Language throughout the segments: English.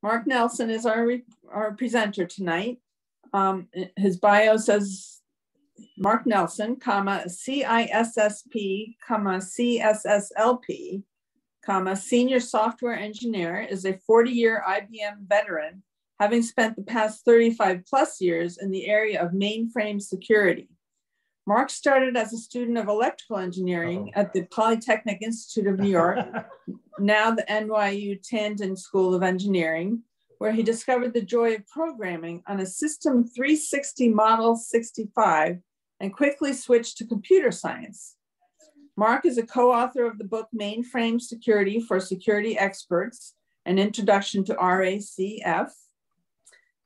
Mark Nelson is our presenter tonight. His bio says Mark Nelson, CISSP, CSSLP, senior software engineer, is a 40-year IBM veteran, having spent the past 35 plus years in the area of mainframe security. Mark started as a student of electrical engineering at the Polytechnic Institute of New York, now the NYU Tandon School of Engineering, where he discovered the joy of programming on a System 360 Model 65 and quickly switched to computer science. Mark is a co-author of the book Mainframe Security for Security Experts, An Introduction to RACF.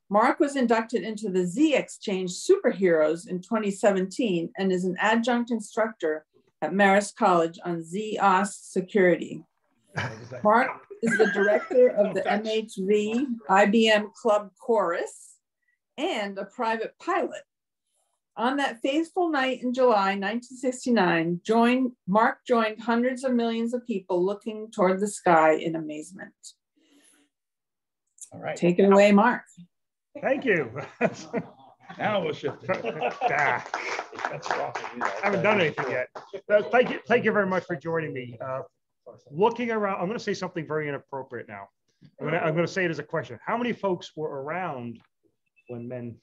Mark was inducted into the Z Exchange Superheroes in 2017 and is an adjunct instructor at Marist College on ZOS security. Mark is the director of the MHV IBM Club Chorus and a private pilot. On that faithful night in July 1969, Mark joined hundreds of millions of people looking toward the sky in amazement. All right. Take it away, Mark. Thank you. Now we'll shift. I haven't done anything yet. Thank you very much for joining me. Looking around, I'm going to say something very inappropriate now. I'm going to say it as a question. How many folks were around when men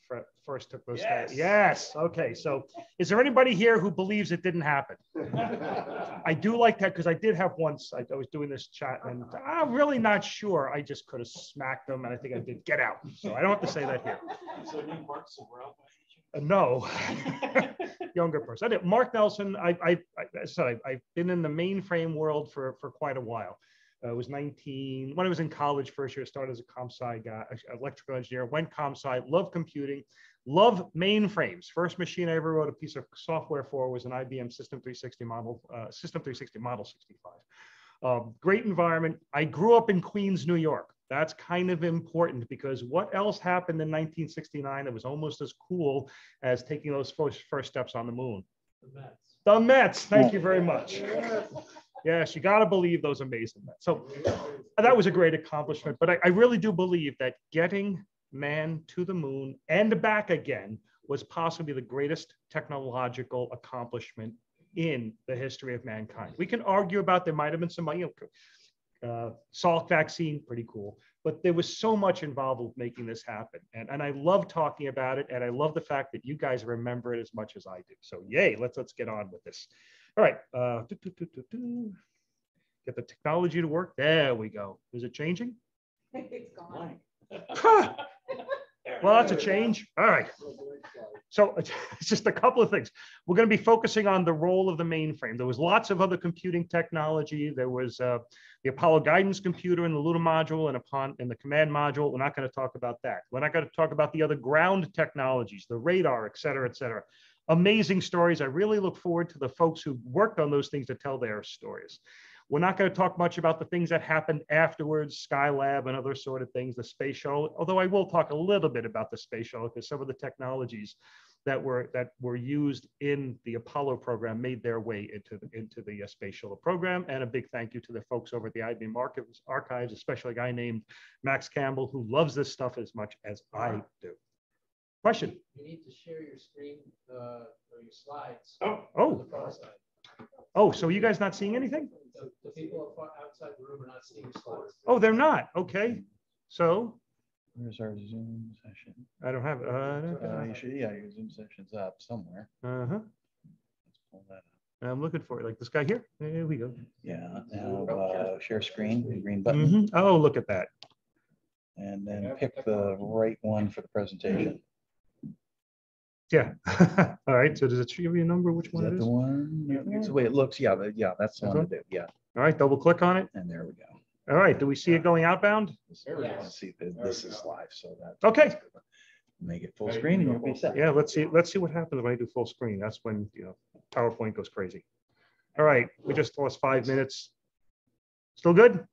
first took those steps? Yes. Okay. So is there anybody here who believes it didn't happen? I do like that because I did have once, I was doing this chat and I'm really not sure. I just could have smacked them and I think I did. Get out. So I don't have to say that here. So you Mark around? No, younger person. Mark Nelson, I've been in the mainframe world for quite a while. I was 19, when I was in college first year, I started as a comp sci guy, electrical engineer, went comp sci, loved computing, loved mainframes. First machine I ever wrote a piece of software for was an IBM System 360 Model 65. Great environment. I grew up in Queens, New York. That's kind of important because what else happened in 1969 that was almost as cool as taking those first steps on the moon? The Mets. The Mets. Thank you very much. Yes, you got to believe those amazing Mets. So that was a great accomplishment. But I really do believe that getting man to the moon and back again was possibly the greatest technological accomplishment in the history of mankind. We can argue about there might have been some, Salk vaccine, pretty cool. But there was so much involved with making this happen. And I love talking about it. And I love the fact that you guys remember it as much as I do. So yay, let's get on with this. All right. Get the technology to work. There we go. Is it changing? It's gone. Well, that's a change. All right. So it's just a couple of things. We're going to be focusing on the role of the mainframe. There was lots of other computing technology. There was the Apollo guidance computer and the lunar module and the command module. We're not going to talk about that. We're not going to talk about the other ground technologies, the radar, et cetera, et cetera. Amazing stories. I really look forward to the folks who worked on those things to tell their stories. We're not going to talk much about the things that happened afterwards, Skylab and other sort of things, the space shuttle, although I will talk a little bit about the space shuttle because some of the technologies that were used in the Apollo program made their way into the space shuttle program. And a big thank you to the folks over at the IBM Archives, especially a guy named Max Campbell, who loves this stuff as much as I do. Question? You need to share your screen or your slides. Oh, so you guys not seeing anything? The people outside the room are not seeing your slides. Oh, they're not. Okay. So where's our Zoom session? I don't have it. You should, your Zoom session's up somewhere. Uh-huh. Let's pull that up. I'm looking for it. Like this guy here. There we go. Yeah. Now share screen, green button. Oh, look at that. And then pick the right one for the presentation. Yeah. All right. So does it give you a number? Which one is that it is? The one? It's the way it looks. Yeah. That's the one to do. Yeah. All right. Double click on it. And there we go. All right. Do we see it going outbound? Let's see. This is live. So that's okay. Make it full screen and you'll be set. Yeah. Let's see what happens when I do full screen. That's when PowerPoint goes crazy. All right. We just lost 5 minutes. Still good?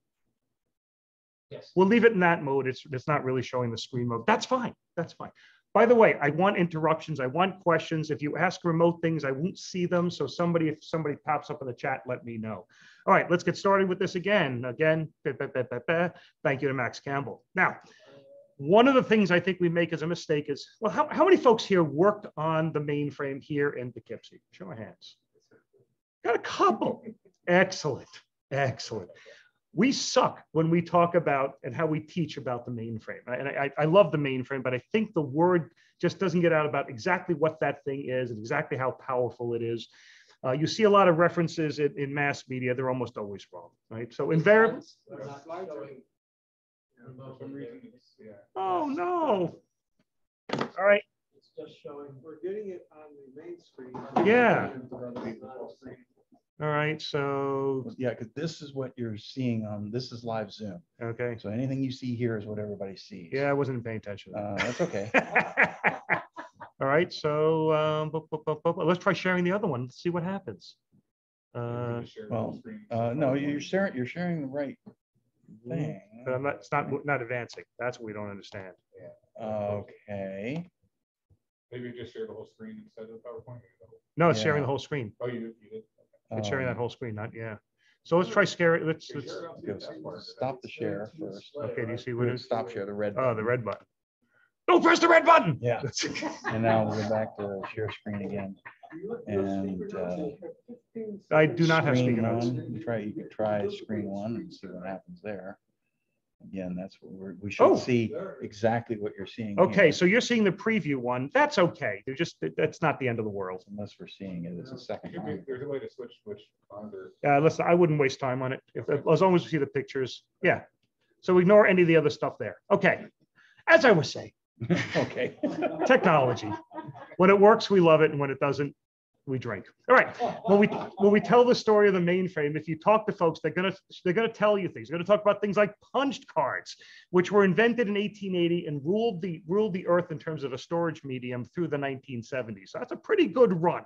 Yes. We'll leave it in that mode. It's not really showing the screen mode. That's fine. That's fine. By the way, I want interruptions. I want questions. If you ask remote things, I won't see them. So if somebody pops up in the chat, let me know. All right, let's get started with this again. Thank you to Max Campbell. Now, one of the things I think we make as a mistake is, well, how many folks here worked on the mainframe here in Poughkeepsie? Show my hands. Got a couple. Excellent, excellent. We suck when we talk about and how we teach about the mainframe. And I love the mainframe, but I think the word just doesn't get out about exactly what that thing is and exactly how powerful it is. You see a lot of references in mass media. They're almost always wrong, right? So invariably. Oh, no. All right. It's just showing. We're getting it on the main screen. Yeah. All right, so. Yeah, because this is what you're seeing on, this is live Zoom. Okay. So anything you see here is what everybody sees. Yeah, I wasn't paying attention. That's okay. All right, so let's try sharing the other one. Let's see what happens. No, you're sharing the right thing. But it's not advancing. That's what we don't understand. Okay. Maybe just share the whole screen instead of PowerPoint. No, it's sharing the whole screen. Oh, you did. It's sharing that whole screen, not yeah. So let's try share it. Let's stop the share first. Okay, do you see what it is? Stop share, the red Oh, button. the red button. Don't press the red button. Yeah. And now we'll go back to share screen again. And I do not have screen speaker notes. you could try screen one and see what happens there. Again, that's what we should see exactly what you're seeing. Okay, here. so you're seeing the preview one. That's okay. That's not the end of the world. Unless we're seeing it as a second time. There's a way to switch on Listen, I wouldn't waste time on it. As long as we see the pictures. Yeah. So ignore any of the other stuff there. Okay. As I was saying. Okay. Technology. When it works, we love it. And when it doesn't, we drink. All right. When we tell the story of the mainframe, if you talk to folks, they're gonna tell you things. They're gonna talk about things like punched cards, which were invented in 1880 and ruled the earth in terms of a storage medium through the 1970s. So that's a pretty good run,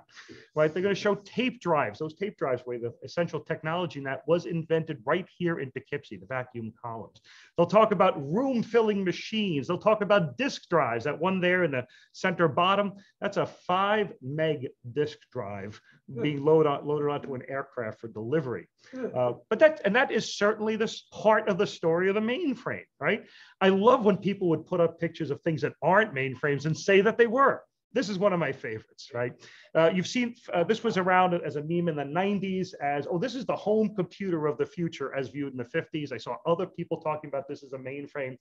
right? They're gonna show tape drives. Those tape drives were the essential technology, and that was invented right here in Poughkeepsie, the vacuum columns. They'll talk about room filling machines. They'll talk about disk drives. That one there in the center bottom, that's a 5 meg disk drive being loaded onto an aircraft for delivery. But that is certainly this part of the story of the mainframe, right? I love when people would put up pictures of things that aren't mainframes and say that they were. This is one of my favorites, right? You've seen, this was around as a meme in the 90s as, oh, this is the home computer of the future as viewed in the 50s. I saw other people talking about this as a mainframe.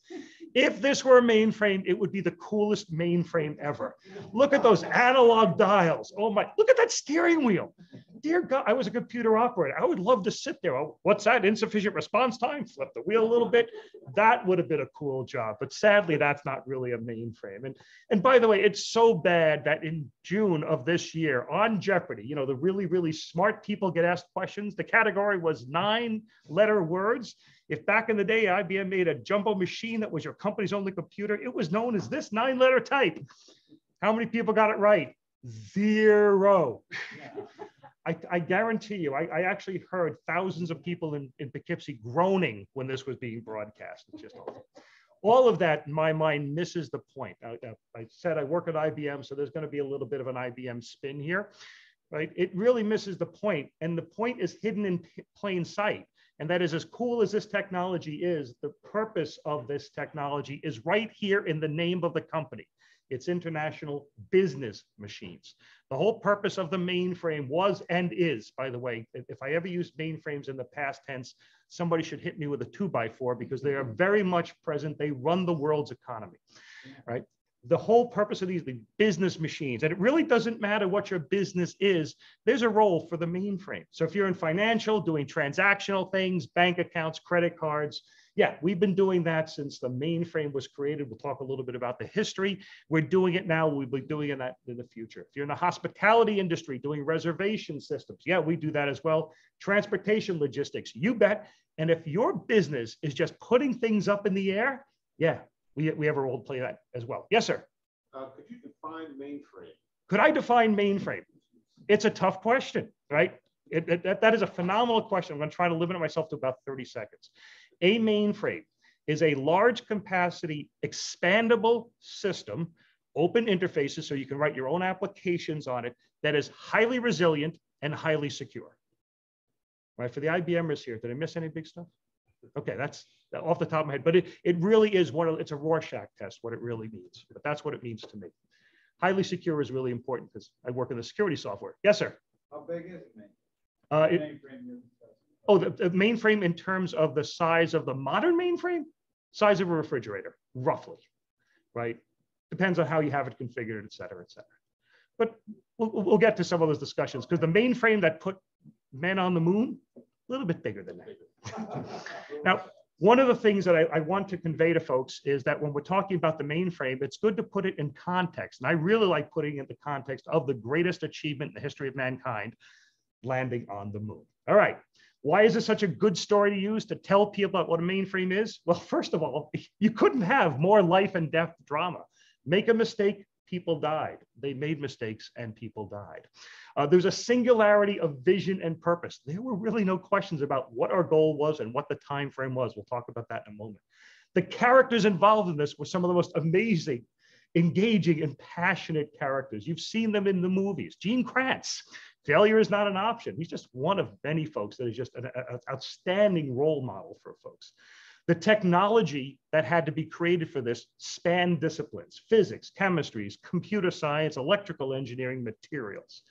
If this were a mainframe, it would be the coolest mainframe ever. Look at those analog dials. Oh my, look at that steering wheel. Dear God, I was a computer operator. I would love to sit there. Oh, what's that? Insufficient response time? Flip the wheel a little bit. That would have been a cool job. But sadly, that's not really a mainframe. And by the way, it's so bad that in June of this year on Jeopardy, you know, the really, really smart people get asked questions. The category was 9-letter words. If back in the day, IBM made a jumbo machine that was your company's only computer, it was known as this 9-letter type. How many people got it right? 0. I guarantee you, I actually heard thousands of people in Poughkeepsie groaning when this was being broadcast. It's just awful. All of that, in my mind, misses the point. I said I work at IBM, so there's going to be a little bit of an IBM spin here, right? It really misses the point, and the point is hidden in plain sight. And that is, as cool as this technology is, the purpose of this technology is right here in the name of the company. It's International Business Machines. The whole purpose of the mainframe was and is, by the way, if I ever used mainframes in the past tense, somebody should hit me with a 2x4 because they are very much present. They run the world's economy, right? The whole purpose of these business machines, and it really doesn't matter what your business is, there's a role for the mainframe. So if you're in financial, doing transactional things, bank accounts, credit cards, yeah, we've been doing that since the mainframe was created. We'll talk a little bit about the history. We're doing it now. We'll be doing that in the future. If you're in the hospitality industry, doing reservation systems, yeah, we do that as well. Transportation logistics, you bet. And if your business is just putting things up in the air, yeah, we have a role to play that as well. Yes, sir. Could you define mainframe? Could I define mainframe? It's a tough question, right? That is a phenomenal question. I'm going to try to limit myself to about 30 seconds. A mainframe is a large capacity expandable system open interfaces so you can write your own applications on it that is highly resilient and highly secure. Right, for the IBMers here, did I miss any big stuff? Okay, that's off the top of my head, but it really is it's a Rorschach test, what it really means, but that's what it means to me. Highly secure is really important because I work in the security software. Yes, sir. How big is it, man? The mainframe in terms of the size of the modern mainframe, size of a refrigerator, roughly, right? Depends on how you have it configured, et cetera, et cetera. But we'll get to some of those discussions because the mainframe that put men on the moon, a little bit bigger than that. Now, one of the things that I want to convey to folks is that when we're talking about the mainframe, it's good to put it in context. And I really like putting it in the context of the greatest achievement in the history of mankind, landing on the moon. All right. Why is this such a good story to use to tell people about what a mainframe is? Well, first of all, you couldn't have more life and death drama. Make a mistake, people died. They made mistakes and people died. There's a singularity of vision and purpose. There were really no questions about what our goal was and what the time frame was. We'll talk about that in a moment. The characters involved in this were some of the most amazing, engaging, and passionate characters. You've seen them in the movies. Gene Kranz, failure is not an option. He's just one of many folks that is just an outstanding role model for folks. The technology that had to be created for this spanned disciplines: physics, chemistry, computer science, electrical engineering, materials.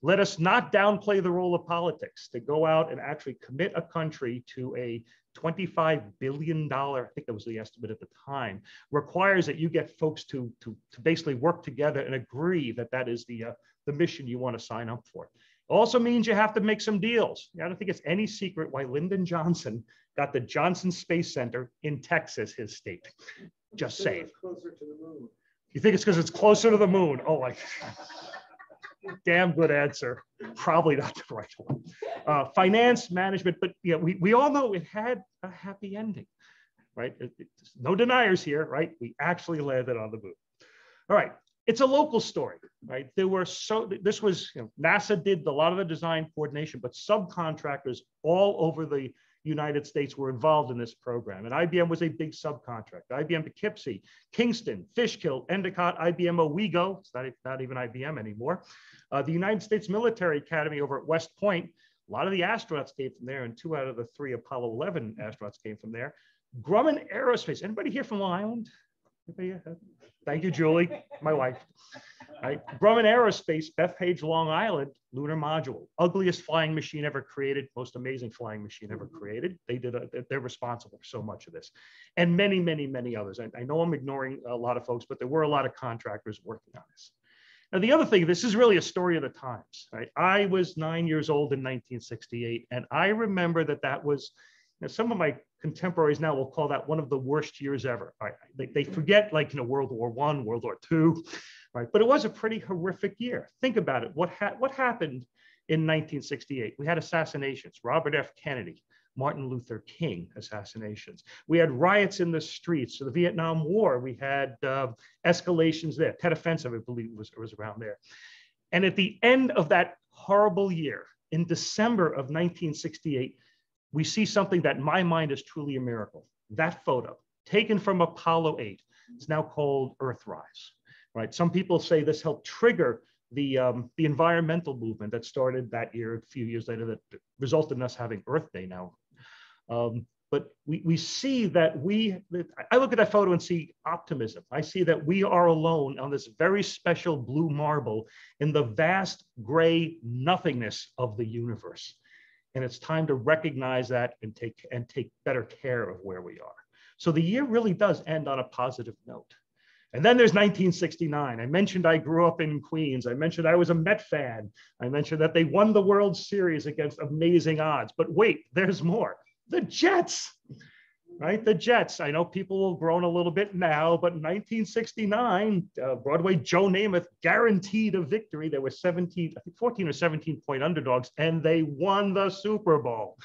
Let us not downplay the role of politics to go out and actually commit a country to a $25 billion, I think that was the estimate at the time, requires that you get folks to basically work together and agree that that is the mission you want to sign up for. Also means you have to make some deals. I don't think it's any secret why Lyndon Johnson got the Johnson Space Center in Texas, his state. Just saying. Closer to the moon. You think it's because it's closer to the moon? Oh, damn good answer. Probably not the right one. Finance, management, but yeah, we all know it had a happy ending, right? No deniers here, right? We actually landed on the moon. All right. It's a local story, right? This was, NASA did a lot of the design coordination, but subcontractors all over the United States were involved in this program. And IBM was a big subcontractor. IBM Poughkeepsie, Kingston, Fishkill, Endicott, IBM Owego, it's not even IBM anymore. The United States Military Academy over at West Point, a lot of the astronauts came from there, and 2 out of the 3 Apollo 11 astronauts came from there. Grumman Aerospace, anybody here from Long Island? Thank you, Julie, my wife. Right. Grumman Aerospace, Bethpage, Long Island, lunar module, ugliest flying machine ever created, most amazing flying machine ever created. They're responsible for so much of this, and many, many, many others. I know I'm ignoring a lot of folks, but there were a lot of contractors working on this. Now, the other thing, this is really a story of the times. Right? I was 9 years old in 1968, and I remember that was. Now, some of my contemporaries now will call that one of the worst years ever. Right? They forget, like, World War I, World War II, right? But it was a pretty horrific year. Think about it. What happened in 1968? We had assassinations. Robert F. Kennedy, Martin Luther King assassinations. We had riots in the streets. So the Vietnam War, we had escalations there. Tet Offensive, I believe, was around there. And at the end of that horrible year, in December of 1968, we see something that in my mind is truly a miracle. That photo, taken from Apollo 8, is now called Earthrise, right? Some people say this helped trigger the environmental movement that started that year, a few years later, that resulted in us having Earth Day now. But we see that I look at that photo and see optimism. I see that we are alone on this very special blue marble in the vast gray nothingness of the universe. And it's time to recognize that and take better care of where we are. So the year really does end on a positive note. And then there's 1969. I mentioned I grew up in Queens. I mentioned I was a Met fan. I mentioned that they won the World Series against amazing odds. But wait, there's more. The Jets, right? The Jets. I know people have grown a little bit now, but in 1969, Broadway Joe Namath guaranteed a victory. There were 14 or 17-point underdogs, and they won the Super Bowl.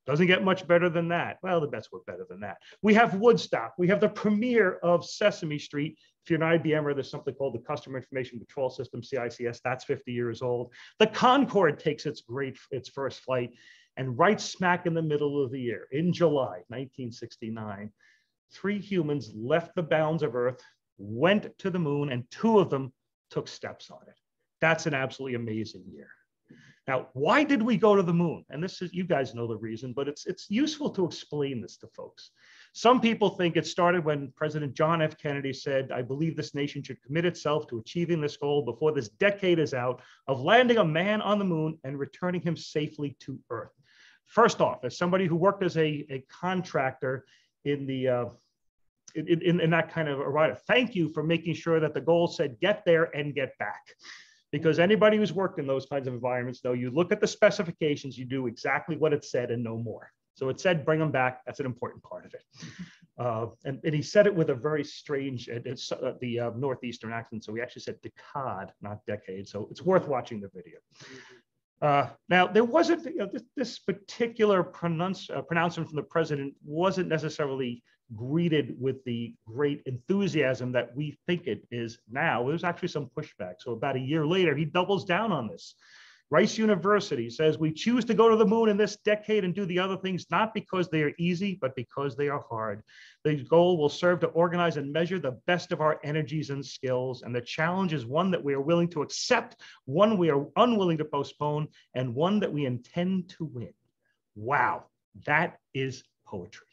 Doesn't get much better than that. Well, the bets were better than that. We have Woodstock. We have the premiere of Sesame Street. If you're an IBMer, there's something called the Customer Information Control System, CICS. That's 50 years old. The Concorde takes its first flight. And right smack in the middle of the year, in July 1969, 3 humans left the bounds of Earth, went to the moon, and 2 of them took steps on it. That's an absolutely amazing year. Now, why did we go to the moon? And this is, you guys know the reason, but it's useful to explain this to folks. Some people think it started when President John F. Kennedy said, "I believe this nation should commit itself to achieving this goal before this decade is out of landing a man on the moon and returning him safely to Earth." First off, as somebody who worked as a contractor in the in that kind of arena, thank you for making sure that the goal said get there and get back. Because anybody who's worked in those kinds of environments know you look at the specifications, you do exactly what it said and no more. So it said bring them back. That's an important part of it. And he said it with a very strange, the Northeastern accent. So he actually said decade, not decade. So it's worth watching the video. Now, there wasn't, this particular pronouncement from the president wasn't necessarily greeted with the great enthusiasm that we think it is now. There's actually some pushback. So about a year later, he doubles down on this. Rice University says, "We choose to go to the moon in this decade and do the other things, not because they are easy, but because they are hard. The goal will serve to organize and measure the best of our energies and skills. And the challenge is one that we are willing to accept, one we are unwilling to postpone, and one that we intend to win." Wow, that is poetry.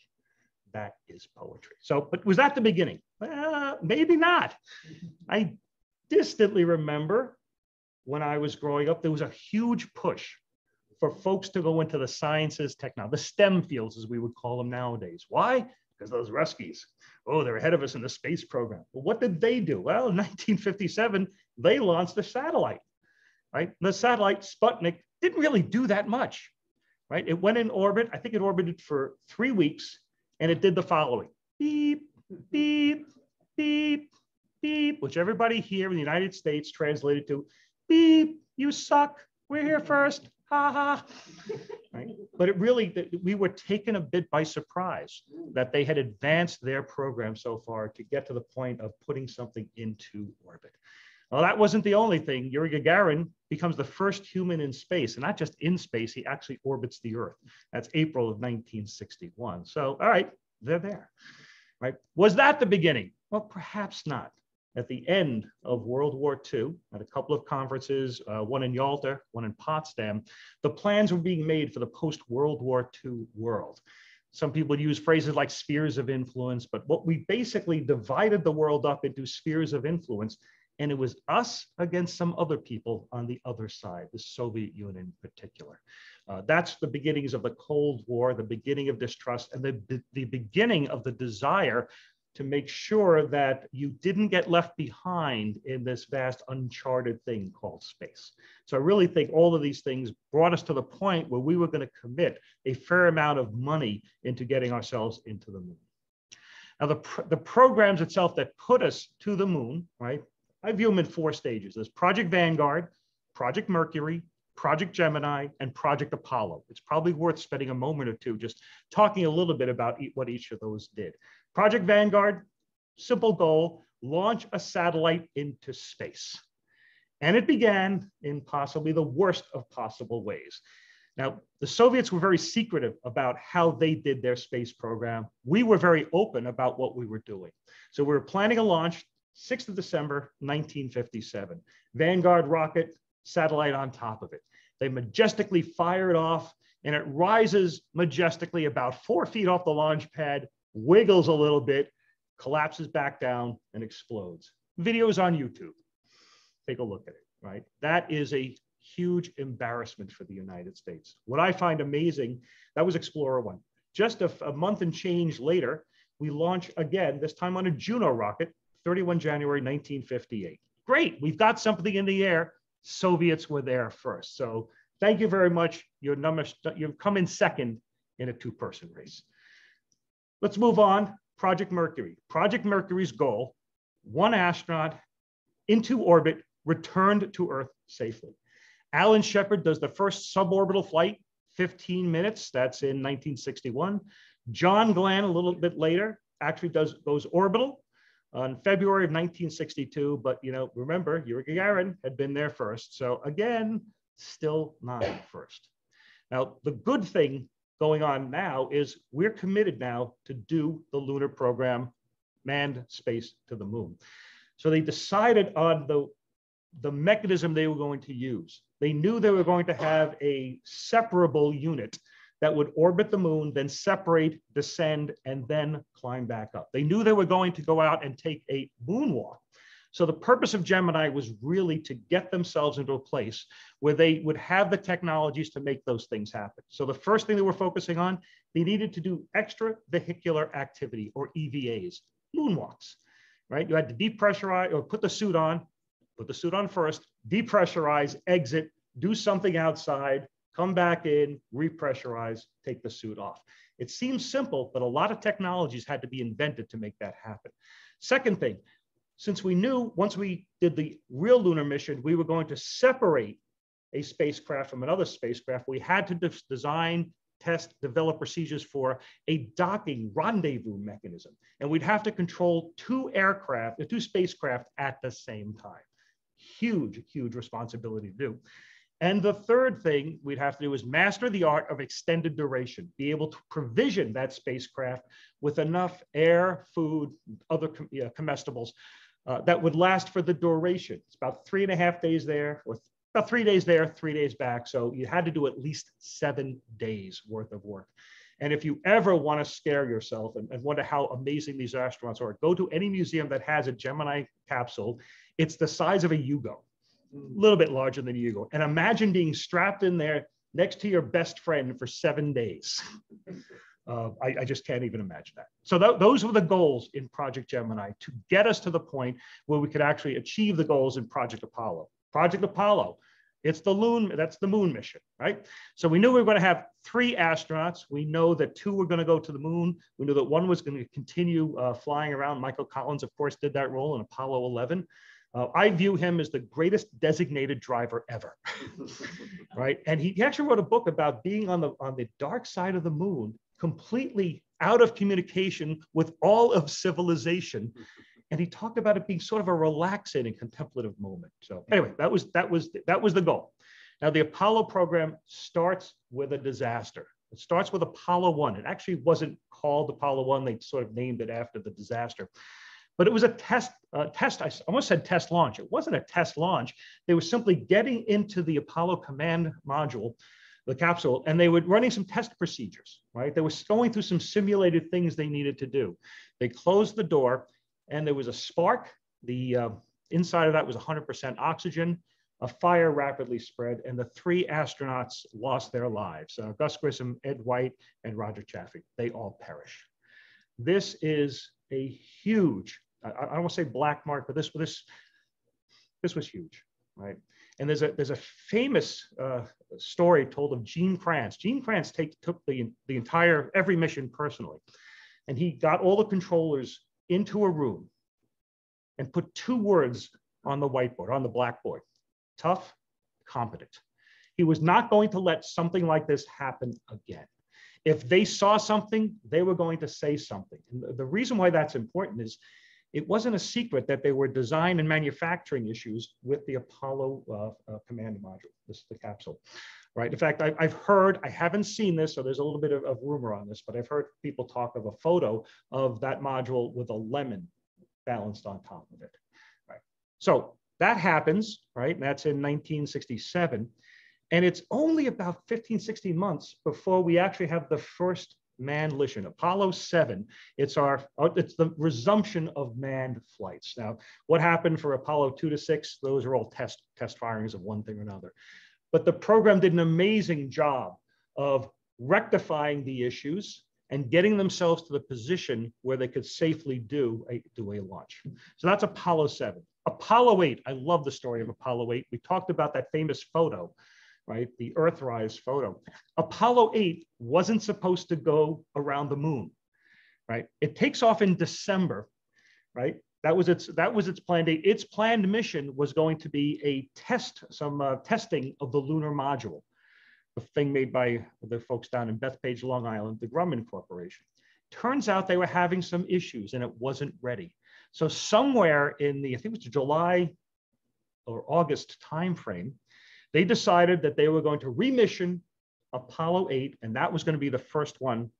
That is poetry. So, but was that the beginning? Maybe not. I distantly remember when I was growing up, there was a huge push for folks to go into the sciences, technology, the STEM fields, as we would call them nowadays. Why? Because those Ruskies, oh, they're ahead of us in the space program. But what did they do? Well, in 1957, they launched a satellite, right? The satellite, Sputnik, didn't really do that much, right? It went in orbit. I think it orbited for 3 weeks, and it did the following: beep, beep, beep, beep, which everybody here in the United States translated to, beep, you suck, we're here first, ha ha. Right? But it really, we were taken a bit by surprise that they had advanced their program so far to get to the point of putting something into orbit. Well, that wasn't the only thing. Yuri Gagarin becomes the first human in space, and not just in space, he actually orbits the Earth. That's April of 1961. So, all right, they're there, right? Was that the beginning? Well, perhaps not. At the end of World War II, at a couple of conferences, one in Yalta, one in Potsdam, the plans were being made for the post-World War II world. Some people use phrases like spheres of influence, but what we basically divided the world up into spheres of influence, and it was us against some other people on the other side, the Soviet Union in particular. That's the beginnings of the Cold War, the beginning of distrust, and the beginning of the desire to make sure that you didn't get left behind in this vast uncharted thing called space. So I really think all of these things brought us to the point where we were going to commit a fair amount of money into getting ourselves into the moon. Now, the programs itself that put us to the moon, right? I view them in 4 stages. There's Project Vanguard, Project Mercury, Project Gemini, and Project Apollo. It's probably worth spending a moment or two just talking a little bit about what each of those did. Project Vanguard, simple goal, launch a satellite into space. And it began in possibly the worst of possible ways. Now, the Soviets were very secretive about how they did their space program. We were very open about what we were doing. So we were planning a launch 6th of December, 1957. Vanguard rocket, satellite on top of it. They majestically fire it off, and it rises majestically about 4 feet off the launch pad, wiggles a little bit, collapses back down, and explodes. Videos on YouTube. Take a look at it, right? That is a huge embarrassment for the United States. What I find amazing, that was Explorer 1. Just a month and change later, we launch again, this time on a Juno rocket, 31 January 1958. Great, we've got something in the air. Soviets were there first. So thank you very much. You've come in second in a 2-person race. Let's move on. Project Mercury. Project Mercury's goal, 1 astronaut into orbit, returned to Earth safely. Alan Shepard does the first suborbital flight, 15 minutes. That's in 1961. John Glenn, a little bit later, actually goes orbital on February of 1962. But, remember, Yuri Gagarin had been there first. So again, still not first. Now, the good thing going on now is we're committed now to do the lunar program manned space to the moon. So they decided on the mechanism they were going to use. They knew they were going to have a separable unit that would orbit the moon, then separate, descend, and then climb back up. They knew they were going to go out and take a moonwalk. So the purpose of Gemini was really to get themselves into a place where they would have the technologies to make those things happen. So the first thing they were focusing on, they needed to do extravehicular activity, or EVAs, moonwalks, right? You had to depressurize or put the suit on first, depressurize, exit, do something outside, come back in, repressurize, take the suit off. It seems simple, but a lot of technologies had to be invented to make that happen. Second thing, since we knew once we did the real lunar mission, we were going to separate a spacecraft from another spacecraft, we had to design, test, develop procedures for a docking rendezvous mechanism. And we'd have to control two spacecraft at the same time. Huge, huge responsibility to do. And the third thing we'd have to do is master the art of extended duration, be able to provision that spacecraft with enough air, food, other comestibles that would last for the duration. It's about 3.5 days there, or about 3 days there, 3 days back. So you had to do at least 7 days worth of work. And if you ever want to scare yourself and wonder how amazing these astronauts are, go to any museum that has a Gemini capsule. It's the size of a Yugo, a little bit larger than a Yugo. And imagine being strapped in there next to your best friend for 7 days. I just can't even imagine that. So those were the goals in Project Gemini, to get us to the point where we could actually achieve the goals in Project Apollo. Project Apollo, that's the moon mission, right? So we knew we were going to have 3 astronauts. We know that 2 were going to go to the moon. We knew that 1 was going to continue flying around. Michael Collins, of course, did that role in Apollo 11. I view him as the greatest designated driver ever, right? And he actually wrote a book about being on the dark side of the moon, completely out of communication with all of civilization. And he talked about it being sort of a relaxing and contemplative moment. So anyway, that was the goal. Now the Apollo program starts with a disaster. It starts with Apollo 1. It actually wasn't called Apollo 1. They sort of named it after the disaster. But it was a test, I almost said test launch. It wasn't a test launch. They were simply getting into the Apollo command module, the capsule, and they were running some test procedures, right? They were going through some simulated things they needed to do. They closed the door, and there was a spark. The inside of that was 100% oxygen. A fire rapidly spread, and the 3 astronauts lost their lives. Gus Grissom, Ed White, and Roger Chaffee. They all perished. This is a huge, I don't want to say black mark, but this was huge, right? And there's a famous story told of Gene Kranz. Gene Kranz took the entire, every mission personally. And he got all the controllers into a room and put 2 words on the whiteboard, on the blackboard: tough, competent. He was not going to let something like this happen again. If they saw something, they were going to say something. And the reason why that's important is it wasn't a secret that there were design and manufacturing issues with the Apollo command module, the capsule, right? In fact, I've heard, I haven't seen this, so there's a little bit of rumor on this, but I've heard people talk of a photo of that module with a lemon balanced on top of it, right? So that happens, right? And that's in 1967. And it's only about 15, 16 months before we actually have the first manned mission, Apollo 7. It's the resumption of manned flights. Now, what happened for Apollo 2 to 6? Those are all test firings of one thing or another. But the program did an amazing job of rectifying the issues and getting themselves to the position where they could safely do a launch. So that's Apollo 7. Apollo 8, I love the story of Apollo 8. We talked about that famous photo, right? The Earthrise photo. Apollo 8 wasn't supposed to go around the moon, right? It takes off in December, right? That was its planned date. Its planned mission was going to be a testing of the lunar module, the thing made by the folks down in Bethpage, Long Island, the Grumman Corporation. Turns out they were having some issues and it wasn't ready. So somewhere in the, I think it was July or August timeframe, they decided that they were going to remission Apollo 8, and that was going to be the first one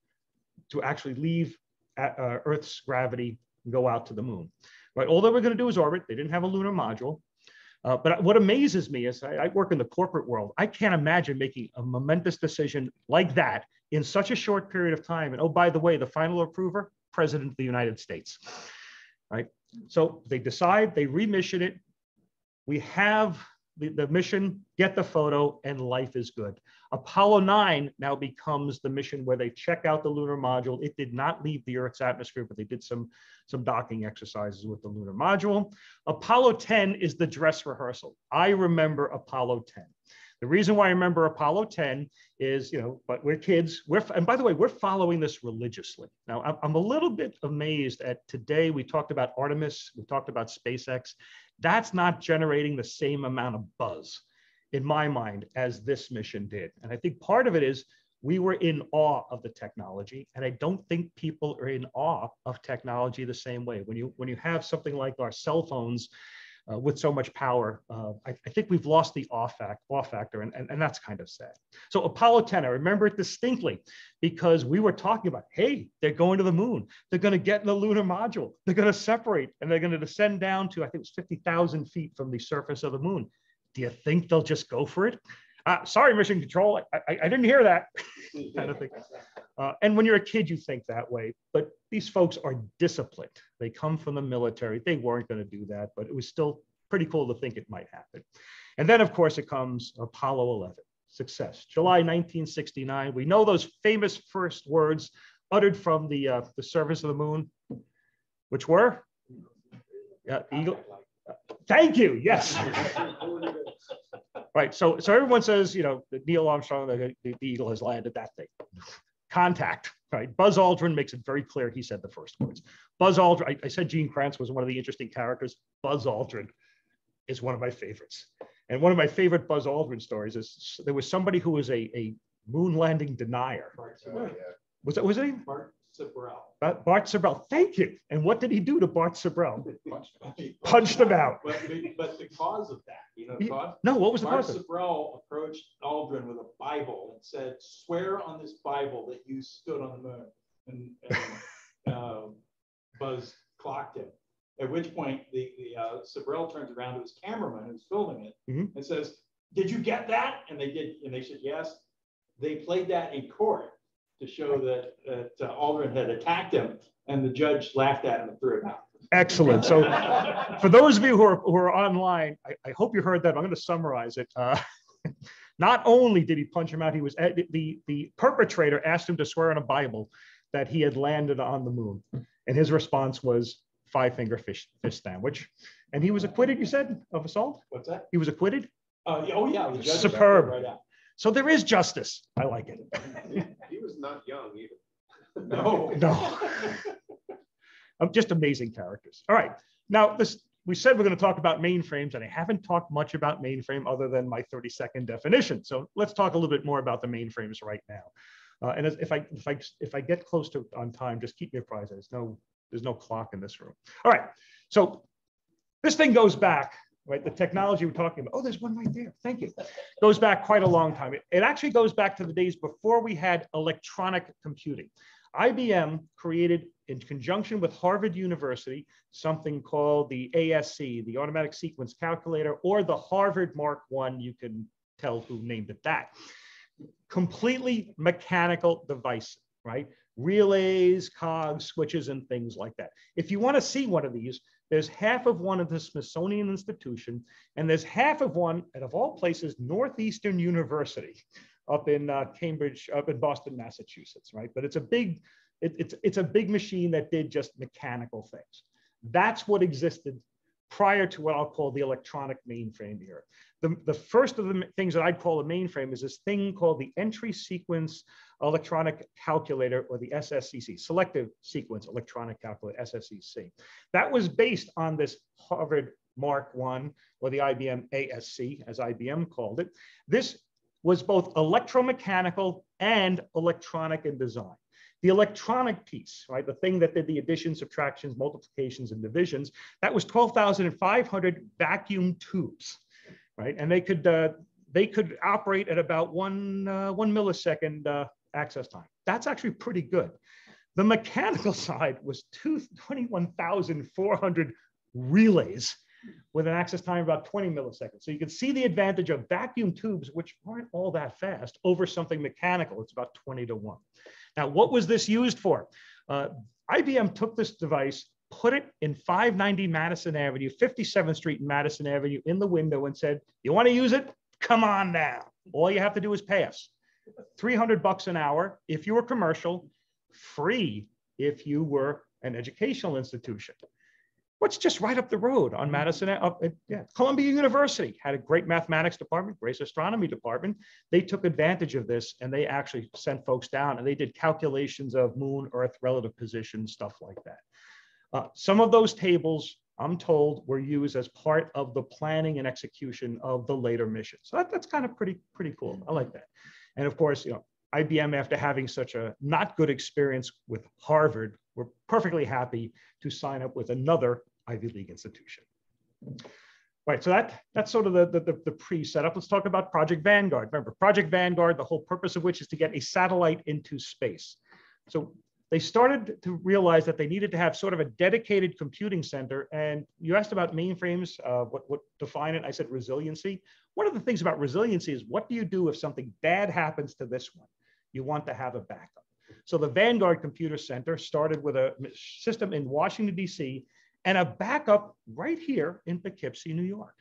to actually leave Earth's gravity and go out to the moon. Right? All they were going to do is orbit. They didn't have a lunar module. But what amazes me is I work in the corporate world. I can't imagine making a momentous decision like that in such a short period of time. And oh, by the way, the final approver, President of the United States. Right? So they decide, they remission it. We have the mission, get the photo, and life is good. Apollo 9 now becomes the mission where they check out the lunar module. It did not leave the Earth's atmosphere, but they did some docking exercises with the lunar module. Apollo 10 is the dress rehearsal. I remember Apollo 10. The reason why I remember Apollo 10 is, but we're kids. And by the way, we're following this religiously. Now, I'm a little bit amazed at today. We talked about Artemis. We talked about SpaceX. That's not generating the same amount of buzz in my mind as this mission did. And I think part of it is we were in awe of the technology. And I don't think people are in awe of technology the same way. When you have something like our cell phones with so much power, I think we've lost the awe factor, and that's kind of sad. So Apollo 10, I remember it distinctly because we were talking about, hey, they're going to the moon. They're going to get in the lunar module. They're going to separate, and they're going to descend down to, I think it was 50,000 feet from the surface of the moon. Do you think they'll just go for it? Sorry, mission control, I didn't hear that kind of thing. And when you're a kid, you think that way, but these folks are disciplined. They come from the military. They weren't going to do that, but it was still pretty cool to think it might happen. And then, of course, it comes Apollo 11, success. July 1969. We know those famous first words uttered from the surface of the moon, which were? Eagle. Thank you. Yes. Right. So everyone says, that Neil Armstrong, the Eagle has landed that thing. Contact. Right. Buzz Aldrin makes it very clear. He said the first words. Buzz Aldrin. I said Gene Kranz was one of the interesting characters. Buzz Aldrin is one of my favorites. And one of my favorite Buzz Aldrin stories is there was somebody who was a moon landing denier. Was his name? Bart Sibrel. Bart Sibrel. Thank you. And what did he do to Bart Sibrel? Punched him out. But the cause of that, the cause? No, what was the Bart cause of it? Sibrel approached Aldrin with a Bible and said, swear on this Bible that you stood on the moon. And Buzz clocked him. At which point the Sibrel turns around to his cameraman who's filming it and says, did you get that? And they did. And they said, yes. They played that in court to show that Aldrin had attacked him, and the judge laughed at him and threw him out. Excellent. So for those of you who are online, I hope you heard that. I'm going to summarize it. Not only did he punch him out, he was the perpetrator asked him to swear on a Bible that he had landed on the moon. And his response was five-finger fish sandwich. And he was acquitted, you said, of assault? What's that? He was acquitted? Oh, yeah. The judge superb. Right out. So there is justice. I like it. He was not young either. No. Just amazing characters. All right. Now, we said we're going to talk about mainframes, and I haven't talked much about mainframe other than my 30-second definition. So let's talk a little bit more about the mainframes right now. And if I get close to on time, just keep me apprised. There's no clock in this room. All right. So this thing goes back. Right, the technology we're talking about. Oh, there's one right there. Thank you. Goes back quite a long time. It actually goes back to the days before we had electronic computing. IBM created, in conjunction with Harvard University, something called the ASC, the Automatic Sequence Calculator, or the Harvard Mark I. You can tell who named it that. Completely mechanical device, right? Relays, cogs, switches, and things like that. If you want to see one of these, there's half of one at the Smithsonian Institution, and there's half of one at, of all places, Northeastern University up in Cambridge, up in Boston, Massachusetts, right? But it's a big machine that did just mechanical things. That's what existed prior to what I'll call the electronic mainframe era. The first of the things that I'd call a mainframe is this thing called the Entry Sequence Electronic Calculator, or the SSCC, Selective Sequence Electronic Calculator, SSCC. That was based on this Harvard Mark I, or the IBM ASC, as IBM called it. This was both electromechanical and electronic in design. The electronic piece, right, the thing that did the additions, subtractions, multiplications, and divisions, that was 12,500 vacuum tubes, right? And they could operate at about one millisecond access time. That's actually pretty good. The mechanical side was 21,400 relays with an access time of about 20 milliseconds. So you can see the advantage of vacuum tubes, which aren't all that fast, over something mechanical. It's about 20-1. Now, what was this used for? IBM took this device, put it in 590 Madison Avenue, 57th Street and Madison Avenue in the window and said, you want to use it? Come on down. All you have to do is pay us. $300 an hour if you were commercial, free if you were an educational institution. What's just right up the road on Madison? Columbia University had a great mathematics department, great astronomy department. They took advantage of this and they actually sent folks down and they did calculations of moon, Earth, relative position, stuff like that. Some of those tables, I'm told, were used as part of the planning and execution of the later mission. So that's kind of pretty cool. I like that. And of course, IBM, after having such a not good experience with Harvard, were perfectly happy to sign up with another Ivy League institution. Right, so that's sort of the pre-setup. Let's talk about Project Vanguard. Remember, Project Vanguard, the whole purpose of which is to get a satellite into space. So they started to realize that they needed to have sort of a dedicated computing center. And you asked about mainframes, what define it? I said resiliency. One of the things about resiliency is what do you do if something bad happens to this one? You want to have a backup. So the Vanguard Computer Center started with a system in Washington, D.C., and a backup right here in Poughkeepsie, New York.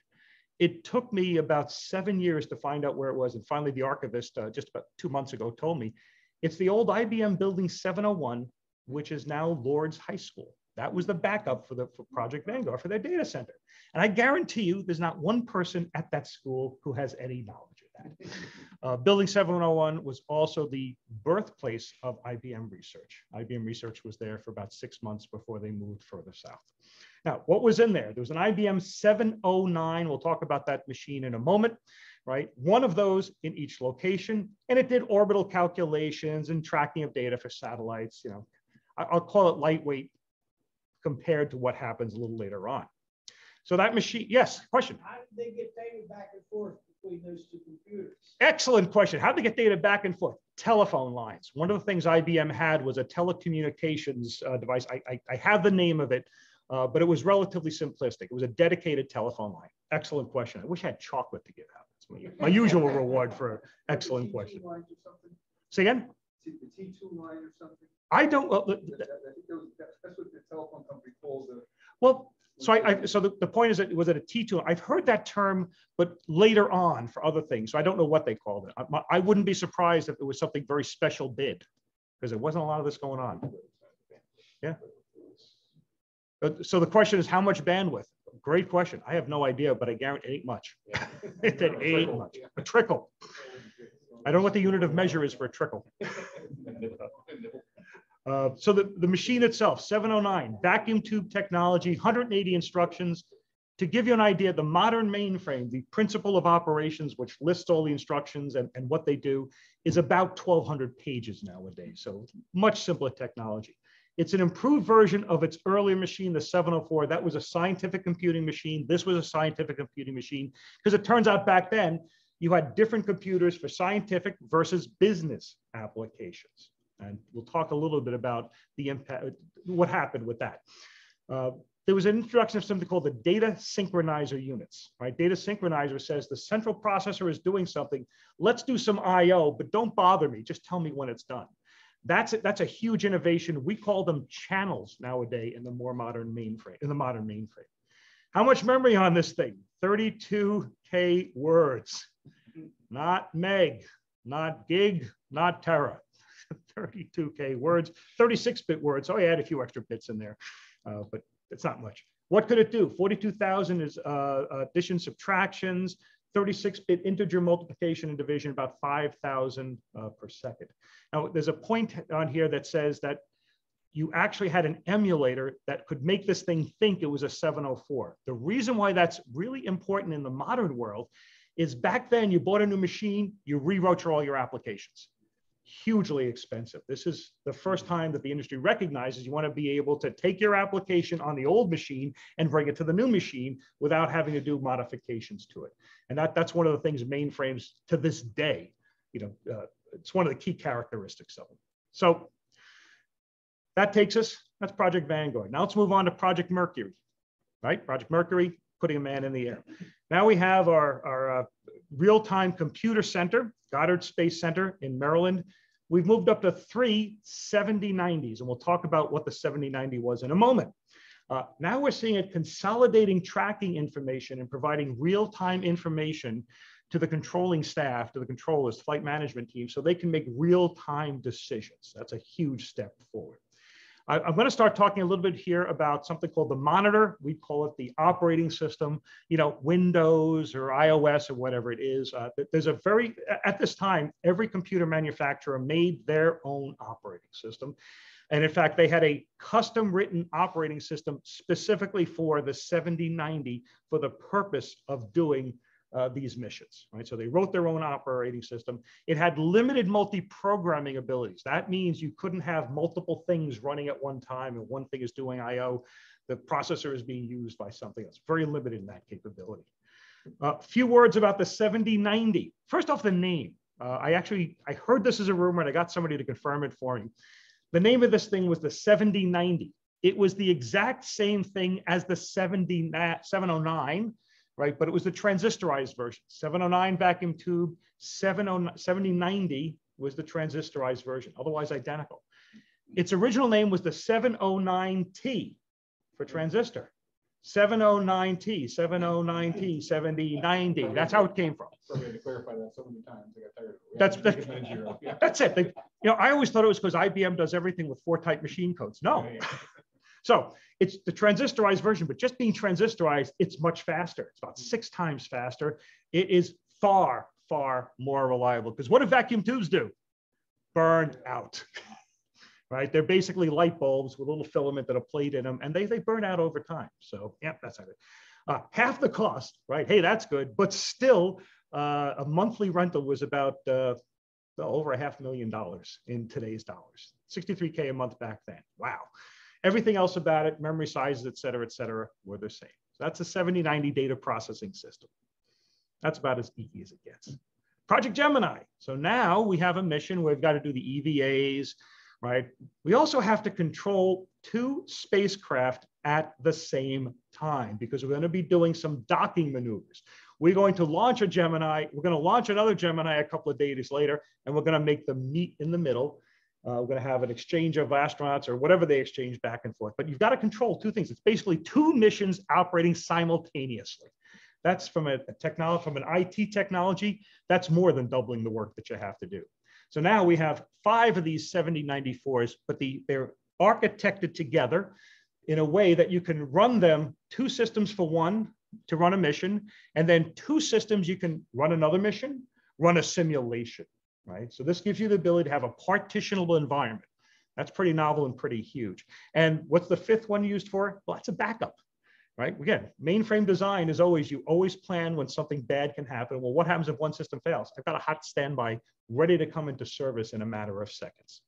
It took me about 7 years to find out where it was. And finally, the archivist just about 2 months ago told me it's the old IBM Building 701, which is now Lord's High School. That was the backup for Project Vanguard for their data center. And I guarantee you there's not one person at that school who has any knowledge of that. Building 701 was also the birthplace of IBM Research. IBM Research was there for about 6 months before they moved further south. Now, what was in there? There was an IBM 709. We'll talk about that machine in a moment, right? One of those in each location, and it did orbital calculations and tracking of data for satellites. I'll call it lightweight compared to what happens a little later on. So that machine, yes, question. How did they get data back and forth between those two computers? Excellent question. How did they get data back and forth? Telephone lines. One of the things IBM had was a telecommunications device. I have the name of it, but it was relatively simplistic. It was a dedicated telephone line. Excellent question. I wish I had chocolate to give out. That's my usual reward for an excellent question. Say again? The T2 line or something? I don't. I think that's what the telephone company calls it. Well, so the point is that was it a T2? I've heard that term, but later on for other things. So I don't know what they called it. I wouldn't be surprised if it was something very special bid, because there wasn't a lot of this going on. Yeah. So the question is, how much bandwidth? Great question. I have no idea, but I guarantee it ain't much. It ain't much. A trickle. I don't know what the unit of measure is for a trickle. So the machine itself, 709, vacuum tube technology, 180 instructions. To give you an idea, the modern mainframe, the principle of operations, which lists all the instructions and what they do, is about 1,200 pages nowadays. So much simpler technology. It's an improved version of its earlier machine, the 704. That was a scientific computing machine. This was a scientific computing machine, because it turns out back then, you had different computers for scientific versus business applications. And we'll talk a little bit about the impact, what happened with that. There was an introduction of something called the data synchronizer units, right? Data synchronizer says the central processor is doing something. Let's do some IO, but don't bother me. Just tell me when it's done. That's a huge innovation. We call them channels nowadays in the more modern mainframe. How much memory on this thing? 32K words, not meg, not gig, not tera. 32K words, 36-bit words. So I add a few extra bits in there, but it's not much. What could it do? 42,000 is addition, subtractions, 36-bit integer multiplication and division, about 5,000 per second. Now, there's a point on here that says that you actually had an emulator that could make this thing think it was a 704. The reason why that's really important in the modern world is back then you bought a new machine, you rewrote all your applications. Hugely expensive. This is the first time that the industry recognizes you want to be able to take your application on the old machine and bring it to the new machine without having to do modifications to it. And that's one of the things mainframes to this day, it's one of the key characteristics of them. So that takes us, that's Project Vanguard. Now let's move on to Project Mercury, right? Project Mercury, putting a man in the air. Now we have our real-time computer center, Goddard Space Center in Maryland. We've moved up to 3 7090s, and we'll talk about what the 7090 was in a moment. Now we're seeing it consolidating tracking information and providing real-time information to the controlling staff, to the controllers, flight management team, so they can make real-time decisions. That's a huge step forward. I'm going to start talking a little bit here about something called the monitor. We call it the operating system, you know, Windows or iOS or whatever it is. There's a at this time, every computer manufacturer made their own operating system. And in fact, they had a custom written operating system specifically for the 7090 for the purpose of doing these missions, right? So they wrote their own operating system. It had limited multi-programming abilities. That means you couldn't have multiple things running at one time and one thing is doing I/O. The processor is being used by something else. Very limited in that capability. A few words about the 7090. First off, the name. I heard this as a rumor and I got somebody to confirm it for me. The name of this thing was the 7090. It was the exact same thing as the 709, right? But it was the transistorized version. 709 vacuum tube, 7090 was the transistorized version, otherwise identical. Its original name was the 709T for transistor. 709T, 709T, 7090. That's how it came from. Probably had to clarify that so many times. I got tired of it. That's it. You know, I always thought it was because IBM does everything with 4-type machine codes. No. Yeah. So it's the transistorized version, but just being transistorized, it's much faster. It's about 6 times faster. It is far, far more reliable because what do vacuum tubes do? Burn out, right? They're basically light bulbs with a little filament that are played in them, and they burn out over time. So yeah, that's how it. Half the cost, right? Hey, that's good, but still a monthly rental was about over $500,000 in today's dollars. $63K a month back then. Wow. Everything else about it, memory sizes, et cetera, were the same. So that's a 7090 data processing system. That's about as geeky as it gets. Project Gemini. So now we have a mission where we've got to do the EVAs, right? We also have to control 2 spacecraft at the same time because we're going to be doing some docking maneuvers. We're going to launch a Gemini. We're going to launch another Gemini a couple of days later, and we're going to make them meet in the middle. We're going to have an exchange of astronauts or whatever they exchange back and forth. But you've got to control 2 things. It's basically 2 missions operating simultaneously. That's from an IT technology. That's more than doubling the work that you have to do. So now we have 5 of these 7094s, but they're architected together in a way that you can run them 2 systems for one to run a mission, and then 2 systems you can run another mission, run a simulation. Right? So this gives you the ability to have a partitionable environment. That's pretty novel and pretty huge. And what's the 5th one used for? Well, that's a backup, right? Again, mainframe design is you always plan when something bad can happen. Well, what happens if one system fails? I've got a hot standby ready to come into service in a matter of seconds.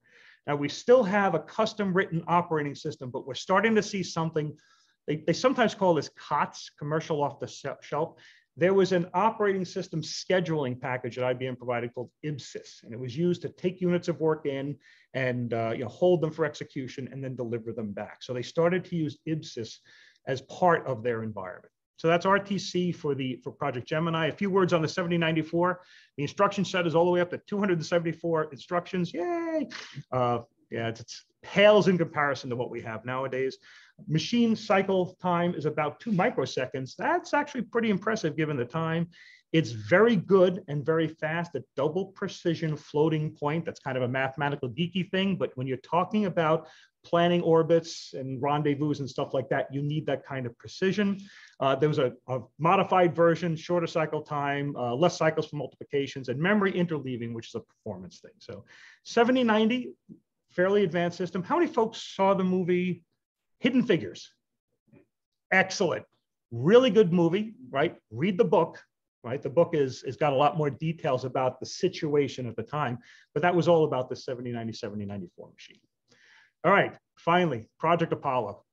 Now, we still have a custom written operating system, but we're starting to see something, they sometimes call this COTS, commercial off the shelf. There was an operating system scheduling package that IBM provided called IBSYS, and it was used to take units of work in and hold them for execution and then deliver them back. So they started to use IBSYS as part of their environment. So that's RTC for Project Gemini. A few words on the 7094. The instruction set is all the way up to 274 instructions. Yay! Yeah, it pales in comparison to what we have nowadays. Machine cycle time is about 2 microseconds. That's actually pretty impressive given the time. It's very good and very fast at double precision floating point. That's kind of a mathematical geeky thing, but when you're talking about planning orbits and rendezvous and stuff like that, you need that kind of precision. There was a modified version, shorter cycle time, less cycles for multiplications, and memory interleaving, which is a performance thing. So 7090, fairly advanced system. How many folks saw the movie Hidden Figures? Excellent. Really good movie, right? Read the book, right? The book is got a lot more details about the situation at the time, but that was all about the 7090, 7094 machine. All right, finally, Project Apollo.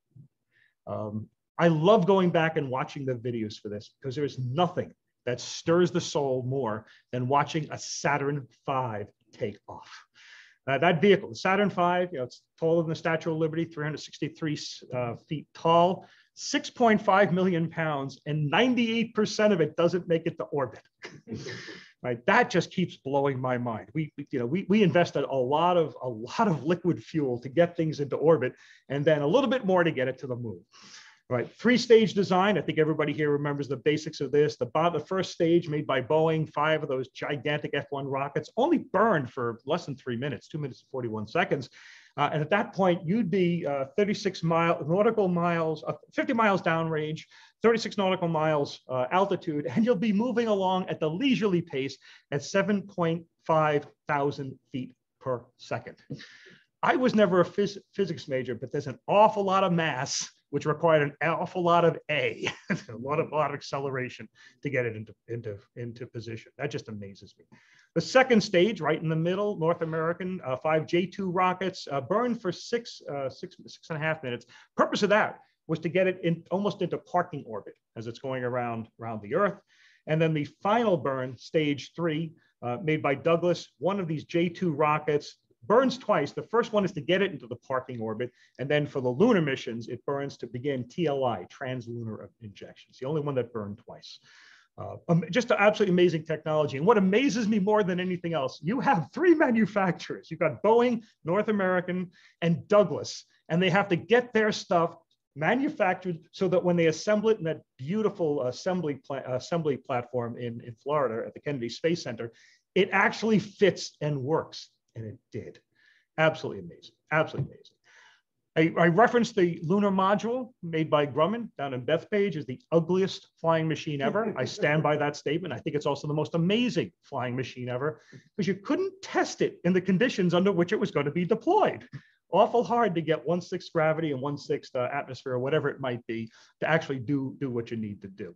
I love going back and watching the videos for this because there is nothing that stirs the soul more than watching a Saturn V take off. That vehicle, the Saturn V, it's taller than the Statue of Liberty, 363 feet tall, 6.5 million pounds, and 98% of it doesn't make it to orbit. Right, that just keeps blowing my mind. We invested a lot of liquid fuel to get things into orbit, and then a little bit more to get it to the moon. Right, 3-stage design. I think everybody here remembers the basics of this. The first stage made by Boeing, 5 of those gigantic F-1 rockets, only burned for less than 3 minutes, 2 minutes and 41 seconds. And at that point, you'd be 36 nautical miles, 50 miles downrange, 36 nautical miles altitude, and you'll be moving along at the leisurely pace at 7.5 thousand feet per second. I was never a physics major, but there's an awful lot of mass, which required an awful lot of a lot of acceleration to get it into position. That just amazes me. The second stage, right in the middle, North American, 5 J2 rockets, burned for six and a half minutes. Purpose of that was to get it almost into parking orbit as it's going around the Earth. And then the final burn, stage 3, made by Douglas, one of these J2 rockets, burns twice. The first one is to get it into the parking orbit. And then for the lunar missions, it burns to begin TLI, translunar injection. It's the only one that burned twice. Just an absolutely amazing technology. And what amazes me more than anything else, you have 3 manufacturers. You've got Boeing, North American, and Douglas. And they have to get their stuff manufactured so that when they assemble it in that beautiful assembly platform in Florida at the Kennedy Space Center, it actually fits and works. And it did. Absolutely amazing. Absolutely amazing. I referenced the lunar module made by Grumman down in Bethpage as the ugliest flying machine ever. I stand by that statement. I think it's also the most amazing flying machine ever because you couldn't test it in the conditions under which it was going to be deployed. Awful hard to get 1/6 gravity and 1/6 atmosphere or whatever it might be to actually do what you need to do.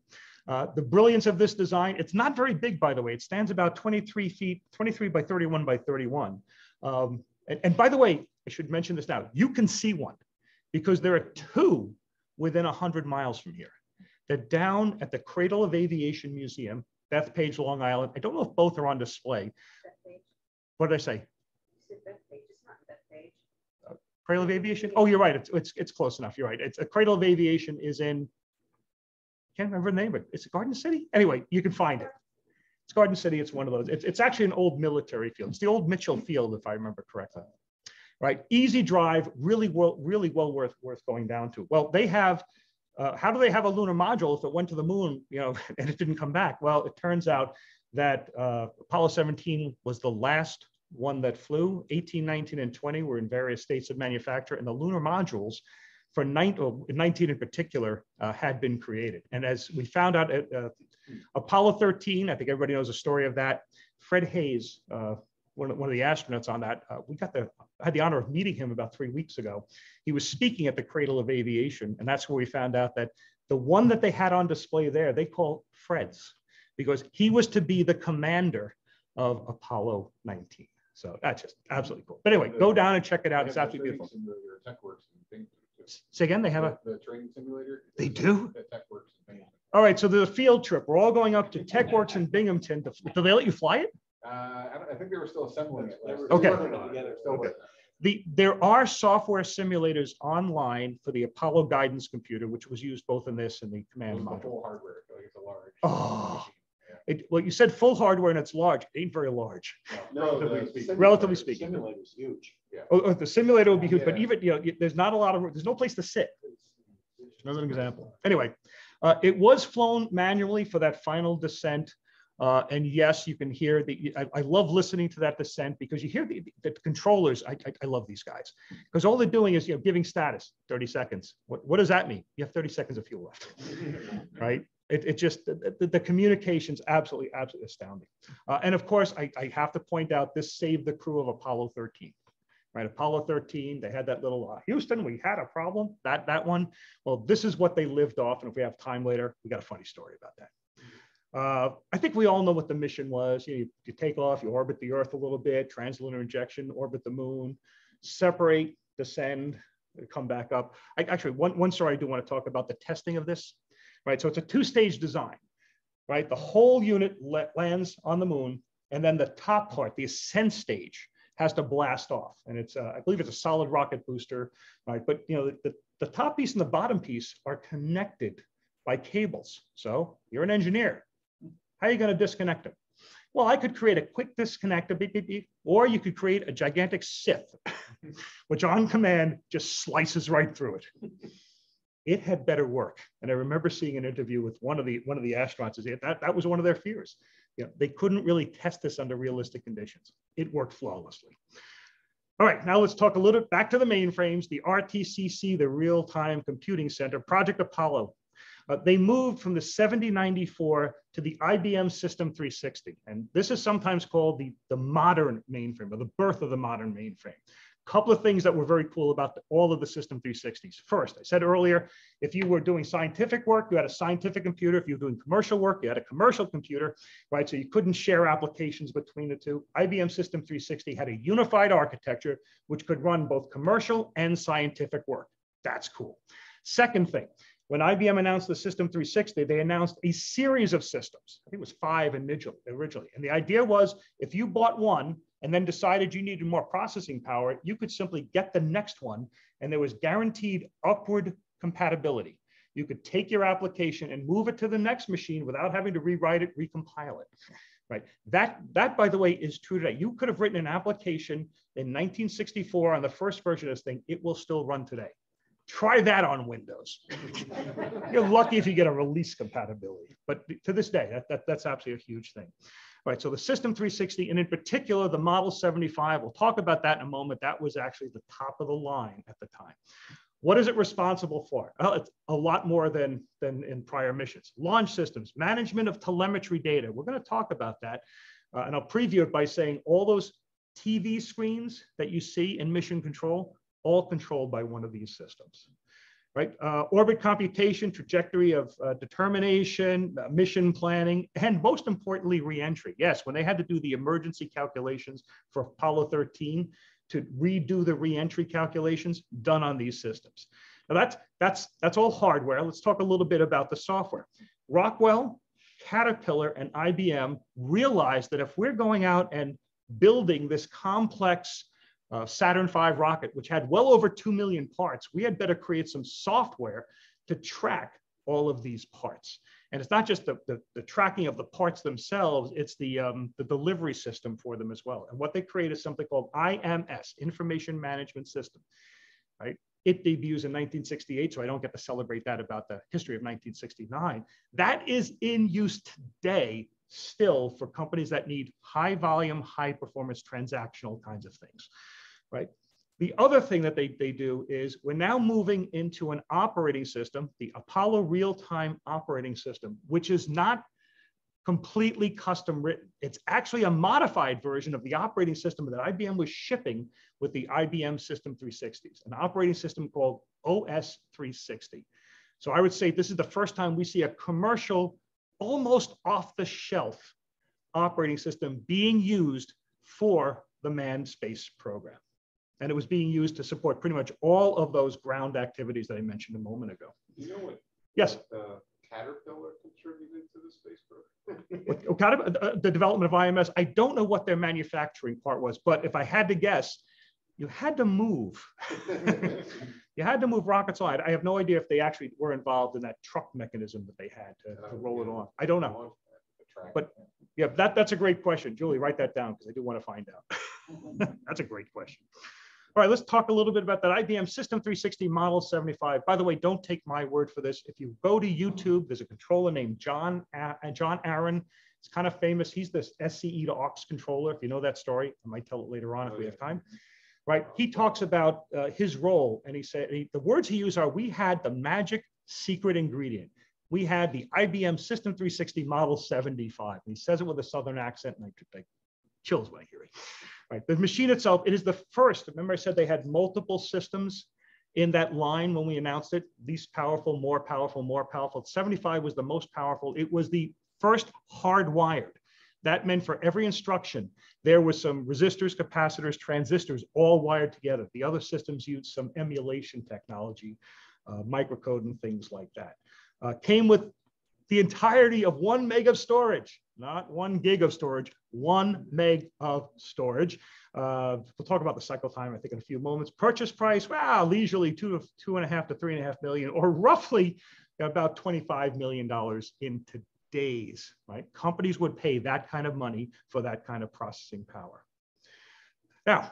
The brilliance of this design, it's not very big, by the way. It stands about 23 feet, 23 by 31 by 31. And by the way, I should mention this now. You can see one because there are 2 within 100 miles from here. They're down at the Cradle of Aviation Museum, Bethpage, Long Island. I don't know if both are on display. What did I say? Cradle of Aviation? Oh, you're right. It's close enough. You're right. It's a Cradle of Aviation is in, can't remember the name, but it's Garden City. Anyway, you can find it. It's Garden City. It's one of those. It's actually an old military field. It's the old Mitchell Field, if I remember correctly. Right. Easy drive, really well worth going down to. Well, they have. How do they have a lunar module if it went to the moon, and it didn't come back? Well, it turns out that Apollo 17 was the last one that flew. 18, 19, and 20 were in various states of manufacture, and the lunar modules for 19 in particular had been created. And as we found out at Apollo 13, I think everybody knows the story of that. Fred Hayes, one of the astronauts on that, I had the honor of meeting him about 3 weeks ago. He was speaking at the Cradle of Aviation, and that's where we found out that the one that they had on display there, they call Fred's, because he was to be the commander of Apollo 19. So that's just absolutely cool. But anyway, go down and check it out. It's absolutely beautiful. Say again, they have the training simulator. They do? The TechWorks in Binghamton. All right, so there's a field trip. We're all going up to TechWorks in Binghamton. Do they let you fly it? I think they were still assembling it. Okay. There are software simulators online for the Apollo guidance computer, which was used both in this and the command module. Full hardware, like it's a large. Oh. Well, you said full hardware and it's large. It ain't very large. No, relatively speaking. The simulator's huge. Yeah. Oh, the simulator would be huge, but even there's not a lot of there's no place to sit. Another example. Anyway, it was flown manually for that final descent, and yes, you can hear the. I love listening to that descent because you hear the controllers. I love these guys because all they're doing is giving status 30 seconds. What does that mean? You have 30 seconds of fuel left, right? It just, the communication's absolutely astounding. And of course, I have to point out, this saved the crew of Apollo 13, right? Apollo 13, they had that little, Houston, we had a problem, that one. Well, this is what they lived off. And if we have time later, we got a funny story about that. I think we all know what the mission was. You take off, you orbit the Earth a little bit, translunar injection, orbit the moon, separate, descend, come back up. Actually, one story I do want to talk about the testing of this. Right, so it's a 2-stage design, right? The whole unit lands on the moon, and then the top part, the ascent stage, has to blast off. And it's, I believe it's a solid rocket booster, right? But you know, the top piece and the bottom piece are connected by cables. So you're an engineer. How are you going to disconnect them? Well, I could create a quick disconnect, beep, beep, beep, or you could create a gigantic scythe, which on command just slices right through it. It had better work. And I remember seeing an interview with one of the astronauts. That was one of their fears. You know, they couldn't really test this under realistic conditions. It worked flawlessly. All right, now let's talk a little bit back to the mainframes, the RTCC, the Real-Time Computing Center, Project Apollo. They moved from the 7094 to the IBM System 360. And this is sometimes called the modern mainframe, or the birth of the modern mainframe. A couple of things that were very cool about all of the System 360s. First, I said earlier, if you were doing scientific work, you had a scientific computer. If you were doing commercial work, you had a commercial computer, right? So you couldn't share applications between the two. IBM System 360 had a unified architecture, which could run both commercial and scientific work. That's cool. Second thing, when IBM announced the System 360, they announced a series of systems. I think it was 5 originally. And the idea was if you bought one and then decided you needed more processing power, you could simply get the next one, and there was guaranteed upward compatibility. You could take your application and move it to the next machine without having to rewrite it, recompile it. Right. That, by the way, is true today. You could have written an application in 1964 on the first version of this thing. It will still run today. Try that on Windows. You're lucky if you get a release compatibility. But to this day, that's absolutely a huge thing. All right, so the System 360, and in particular, the Model 75, we'll talk about that in a moment. That was actually the top of the line at the time. What is it responsible for? Well, it's a lot more than in prior missions. Launch systems, management of telemetry data. We're going to talk about that. And I'll preview it by saying all those TV screens that you see in mission control, all controlled by one of these systems, right? Orbit computation, trajectory of determination, mission planning, and most importantly, reentry. Yes, when they had to do the emergency calculations for Apollo 13 to redo the reentry calculations, done on these systems. Now that's all hardware. Let's talk a little bit about the software. Rockwell, Caterpillar, and IBM realized that if we're going out and building this complex Saturn V rocket, which had well over 2 million parts, we had better create some software to track all of these parts. And it's not just the tracking of the parts themselves, it's the delivery system for them as well. And what they create is something called IMS, Information Management System, right? It debuts in 1968, so I don't get to celebrate that about the history of 1969. That is in use today still for companies that need high volume, high performance transactional kinds of things, right? The other thing that they do is we're now moving into an operating system, the Apollo Real-Time Operating System, which is not completely custom written. It's actually a modified version of the operating system that IBM was shipping with the IBM System 360s, an operating system called OS 360. So I would say this is the first time we see a commercial, almost off-the-shelf operating system being used for the manned space program. And it was being used to support pretty much all of those ground activities that I mentioned a moment ago. You know what? Yes. Caterpillar contributed to the space program? The development of IMS, I don't know what their manufacturing part was, but if I had to guess, you had to move. You had to move rockets on. I have no idea if they actually were involved in that truck mechanism that they had to roll it on. I don't know. But yeah, that's a great question. Julie, write that down because I do want to find out. That's a great question. All right, let's talk a little bit about that IBM System 360 Model 75. By the way, don't take my word for this. If you go to YouTube, there's a controller named John Aaron. It's kind of famous. He's this SCE to aux controller. If you know that story, I might tell it later on if we have time. Right? He talks about his role, and he said the words he used are, "We had the magic secret ingredient. We had the IBM System 360 Model 75." And he says it with a Southern accent, and I chills when I hear it. Right. The machine itself, it is the first. Remember I said they had multiple systems in that line when we announced it. Least powerful, more powerful, more powerful. 75 was the most powerful. It was the first hardwired. That meant for every instruction, there was some resistors, capacitors, transistors, all wired together. The other systems used some emulation technology, microcode and things like that. Came with the entirety of 1 meg of storage. not 1 gig of storage, 1 meg of storage. We'll talk about the cycle time, I think, in a few moments. Purchase price, wow, leisurely $2.5 to $3.5 million, or roughly about $25 million in today's, right? Companies would pay that kind of money for that kind of processing power. Now,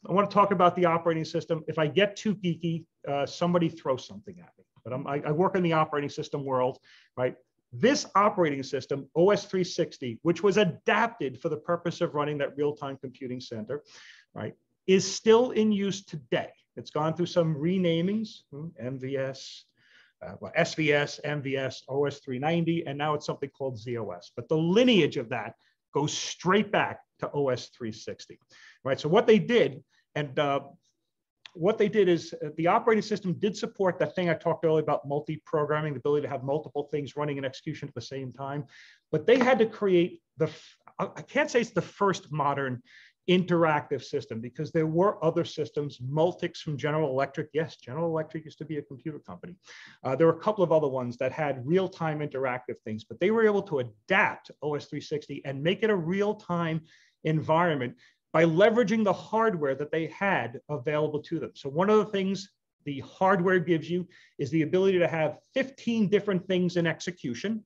I want to talk about the operating system. If I get too geeky, somebody throw something at me. But I work in the operating system world, right? This operating system, OS 360, which was adapted for the purpose of running that real-time computing center, right, is still in use today. It's gone through some renamings, MVS, SVS, MVS, OS 390, and now it's something called ZOS. But the lineage of that goes straight back to OS 360, right? So what they did, is the operating system did support that thing I talked earlier about multi-programming, the ability to have multiple things running in execution at the same time. But they had to create I can't say it's the first modern interactive system, because there were other systems, Multics from General Electric. Yes, General Electric used to be a computer company. There were a couple of other ones that had real-time interactive things, but they were able to adapt OS 360 and make it a real-time environment by leveraging the hardware that they had available to them. So one of the things the hardware gives you is the ability to have 15 different things in execution,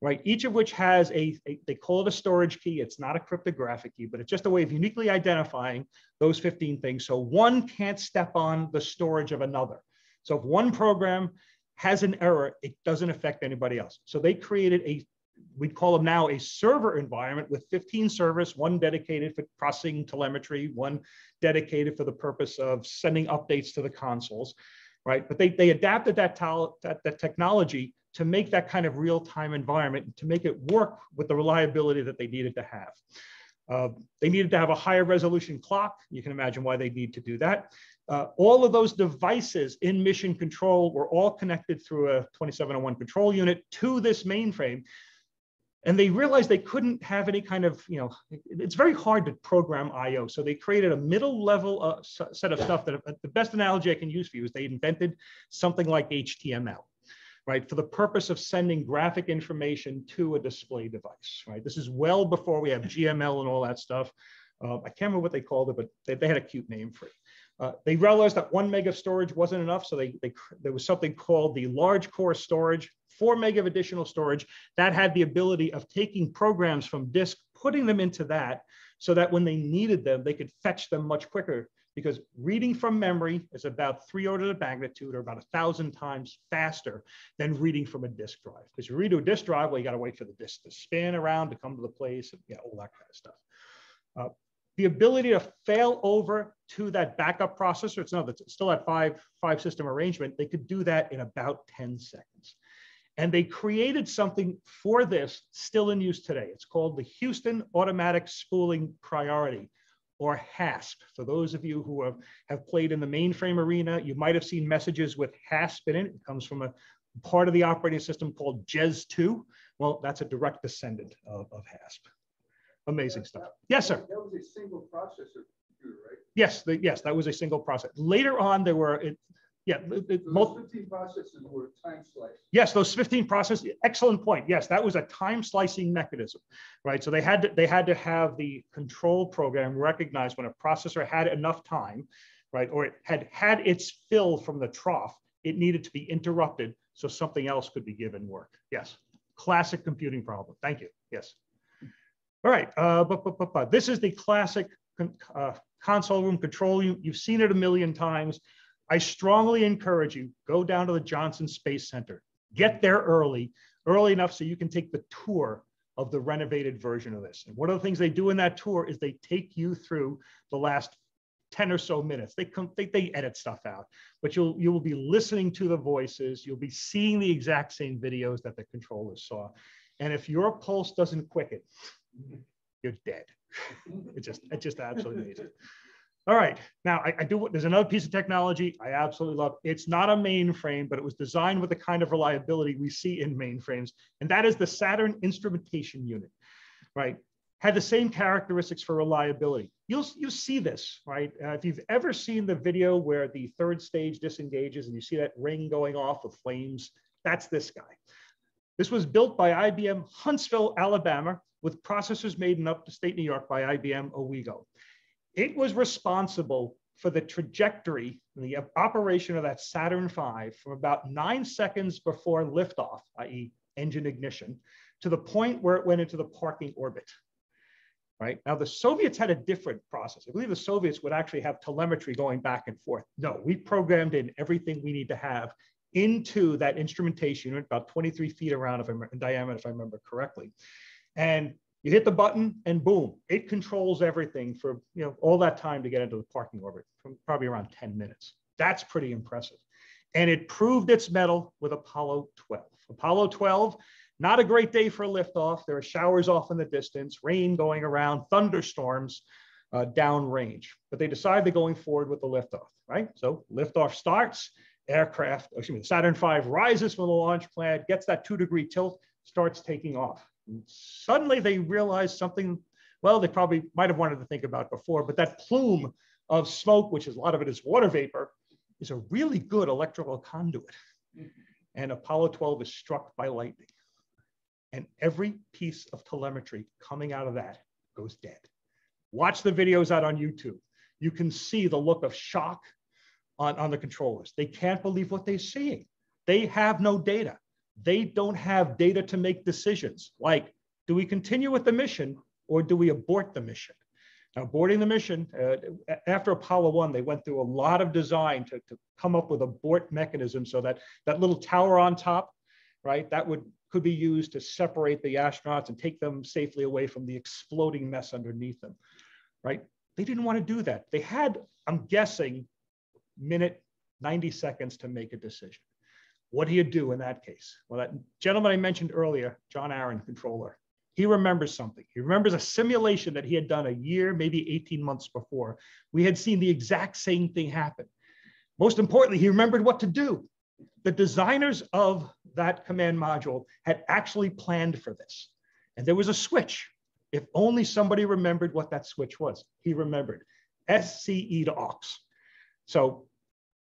right? Each of which has they call it a storage key. It's not a cryptographic key, but it's just a way of uniquely identifying those 15 things. So one can't step on the storage of another. So if one program has an error, it doesn't affect anybody else. So they created we'd call them now a server environment with 15 servers, one dedicated for processing telemetry, one dedicated for the purpose of sending updates to the consoles, right? But they adapted that technology to make that kind of real-time environment, to make it work with the reliability that they needed to have. They needed to have a higher resolution clock. You can imagine why they need to do that. All of those devices in mission control were all connected through a 2701 control unit to this mainframe. And they realized they couldn't have any kind of, it's very hard to program I/O. So they created a middle level set of stuff that the best analogy I can use for you is they invented something like HTML, right? For the purpose of sending graphic information to a display device, right? This is well before we have GML and all that stuff. I can't remember what they called it, but they had a cute name for it. They realized that 1 meg of storage wasn't enough. So there was something called the large core storage, 4 meg of additional storage that had the ability of taking programs from disk, putting them into that so that when they needed them, they could fetch them much quicker, because reading from memory is about 3 orders of magnitude, or about 1,000 times faster than reading from a disk drive. Because you read to a disk drive, well, you got to wait for the disk to spin around to come to the place, and all that kind of stuff. The ability to fail over to that backup processor, it's still at five system arrangement. They could do that in about 10 seconds. And they created something for this still in use today. It's called the Houston Automatic Spooling Priority, or HASP. For those of you who have played in the mainframe arena, you might have seen messages with HASP in it. It comes from a part of the operating system called JES2. Well, that's a direct descendant of HASP. Amazing stuff. Yes, sir. That was a single processor computer, right? Yes, that was a single process. Later on, there were, those 15 processes were time sliced. Yes, those 15 processes. Excellent point. Yes, that was a time slicing mechanism, right? So they had to have the control program recognize when a processor had enough time, right, or it had its fill from the trough. It needed to be interrupted so something else could be given work. Yes, classic computing problem. Thank you. Yes. All right, this is the classic console room control. You've seen it a million times. I strongly encourage you, go down to the Johnson Space Center. Get there early enough so you can take the tour of the renovated version of this. And one of the things they do in that tour is they take you through the last 10 or so minutes. They edit stuff out, but you will be listening to the voices. You'll be seeing the exact same videos that the controllers saw. And if your pulse doesn't quicken, you're dead. It's just absolutely amazing. All right, now there's another piece of technology I absolutely love. It's not a mainframe, but it was designed with the kind of reliability we see in mainframes, and that is the Saturn Instrumentation Unit, right? Had the same characteristics for reliability. You'll see this, right? If you've ever seen the video where the third stage disengages and you see that ring going off with flames, that's this guy. This was built by IBM Huntsville, Alabama, with processors made in upstate New York by IBM Owego. It was responsible for the trajectory and the operation of that Saturn V from about 9 seconds before liftoff, i.e. engine ignition, to the point where it went into the parking orbit. Right? Now, the Soviets had a different process. I believe the Soviets would actually have telemetry going back and forth. No, we programmed in everything we need to have into that instrumentation unit, about 23 feet around in diameter, if I remember correctly. And you hit the button and boom, it controls everything for all that time to get into the parking orbit, from probably around 10 minutes. That's pretty impressive. And it proved its mettle with Apollo 12. Apollo 12, not a great day for a liftoff. There are showers off in the distance, rain going around, thunderstorms downrange. But they decided going forward with the liftoff, right? So liftoff starts, the Saturn V rises from the launch pad, gets that 2-degree tilt, starts taking off. And suddenly they realize something, well, they probably might have wanted to think about before, but that plume of smoke, which is a lot of it is water vapor, is a really good electrical conduit. And Apollo 12 is struck by lightning. And every piece of telemetry coming out of that goes dead. Watch the videos out on YouTube. You can see the look of shock on the controllers. They can't believe what they're seeing. They have no data. They don't have data to make decisions like, do we continue with the mission or do we abort the mission? Now, aborting the mission, after Apollo 1, they went through a lot of design to come up with abort mechanism so that that little tower on top, right, that could be used to separate the astronauts and take them safely away from the exploding mess underneath them, right? They didn't want to do that. They had, I'm guessing, minute, 90 seconds to make a decision. What do you do in that case? Well, that gentleman I mentioned earlier, John Aaron, controller, he remembers something. He remembers a simulation that he had done a year, maybe 18 months before. We had seen the exact same thing happen. Most importantly, he remembered what to do. The designers of that command module had actually planned for this. And there was a switch. If only somebody remembered what that switch was. He remembered, SCE to aux. So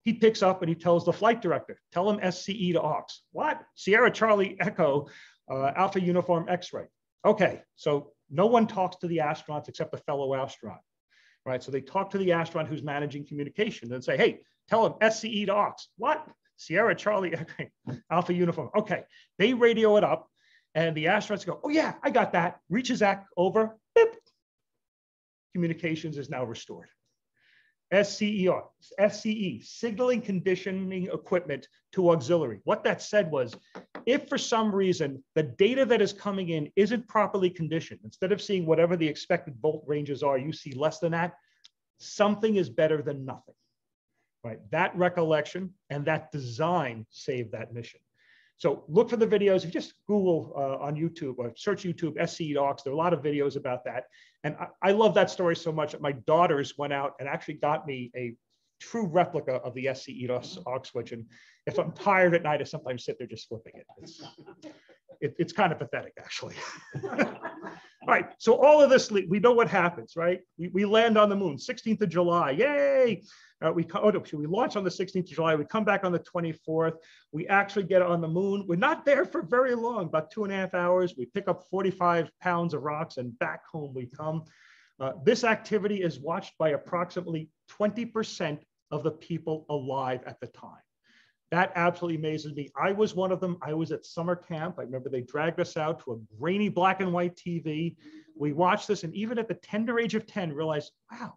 he picks up and he tells the flight director, tell him SCE to aux. What? Sierra Charlie Echo, Alpha Uniform X-ray. Okay, so no one talks to the astronauts except the fellow astronaut, right? So they talk to the astronaut who's managing communication and say, hey, tell him SCE to aux. What? Sierra Charlie Alpha Uniform. Okay, they radio it up and the astronauts go, oh yeah, I got that. Reaches back over, beep. Communications is now restored. SCE, signaling conditioning equipment to auxiliary. What that said was, if for some reason the data that is coming in isn't properly conditioned, instead of seeing whatever the expected volt ranges are, you see less than that, something is better than nothing, right? That recollection and that design saved that mission. So look for the videos. If you just Google on YouTube or search YouTube SCE to aux, there are a lot of videos about that. And I love that story so much that my daughters went out and actually got me a true replica of the SCE to aux switch. And if I'm tired at night, I sometimes sit there just flipping it. It's kind of pathetic, actually. All right, so all of this, we know what happens, right? We land on the moon, 16th of July, yay! We launch on the 16th of July, we come back on the 24th, we actually get on the moon. We're not there for very long, about 2.5 hours. We pick up 45 pounds of rocks and back home we come. This activity is watched by approximately 20% of the people alive at the time. That absolutely amazes me. I was one of them. I was at summer camp. I remember they dragged us out to a grainy black and white TV. We watched this, and even at the tender age of 10, realized, wow,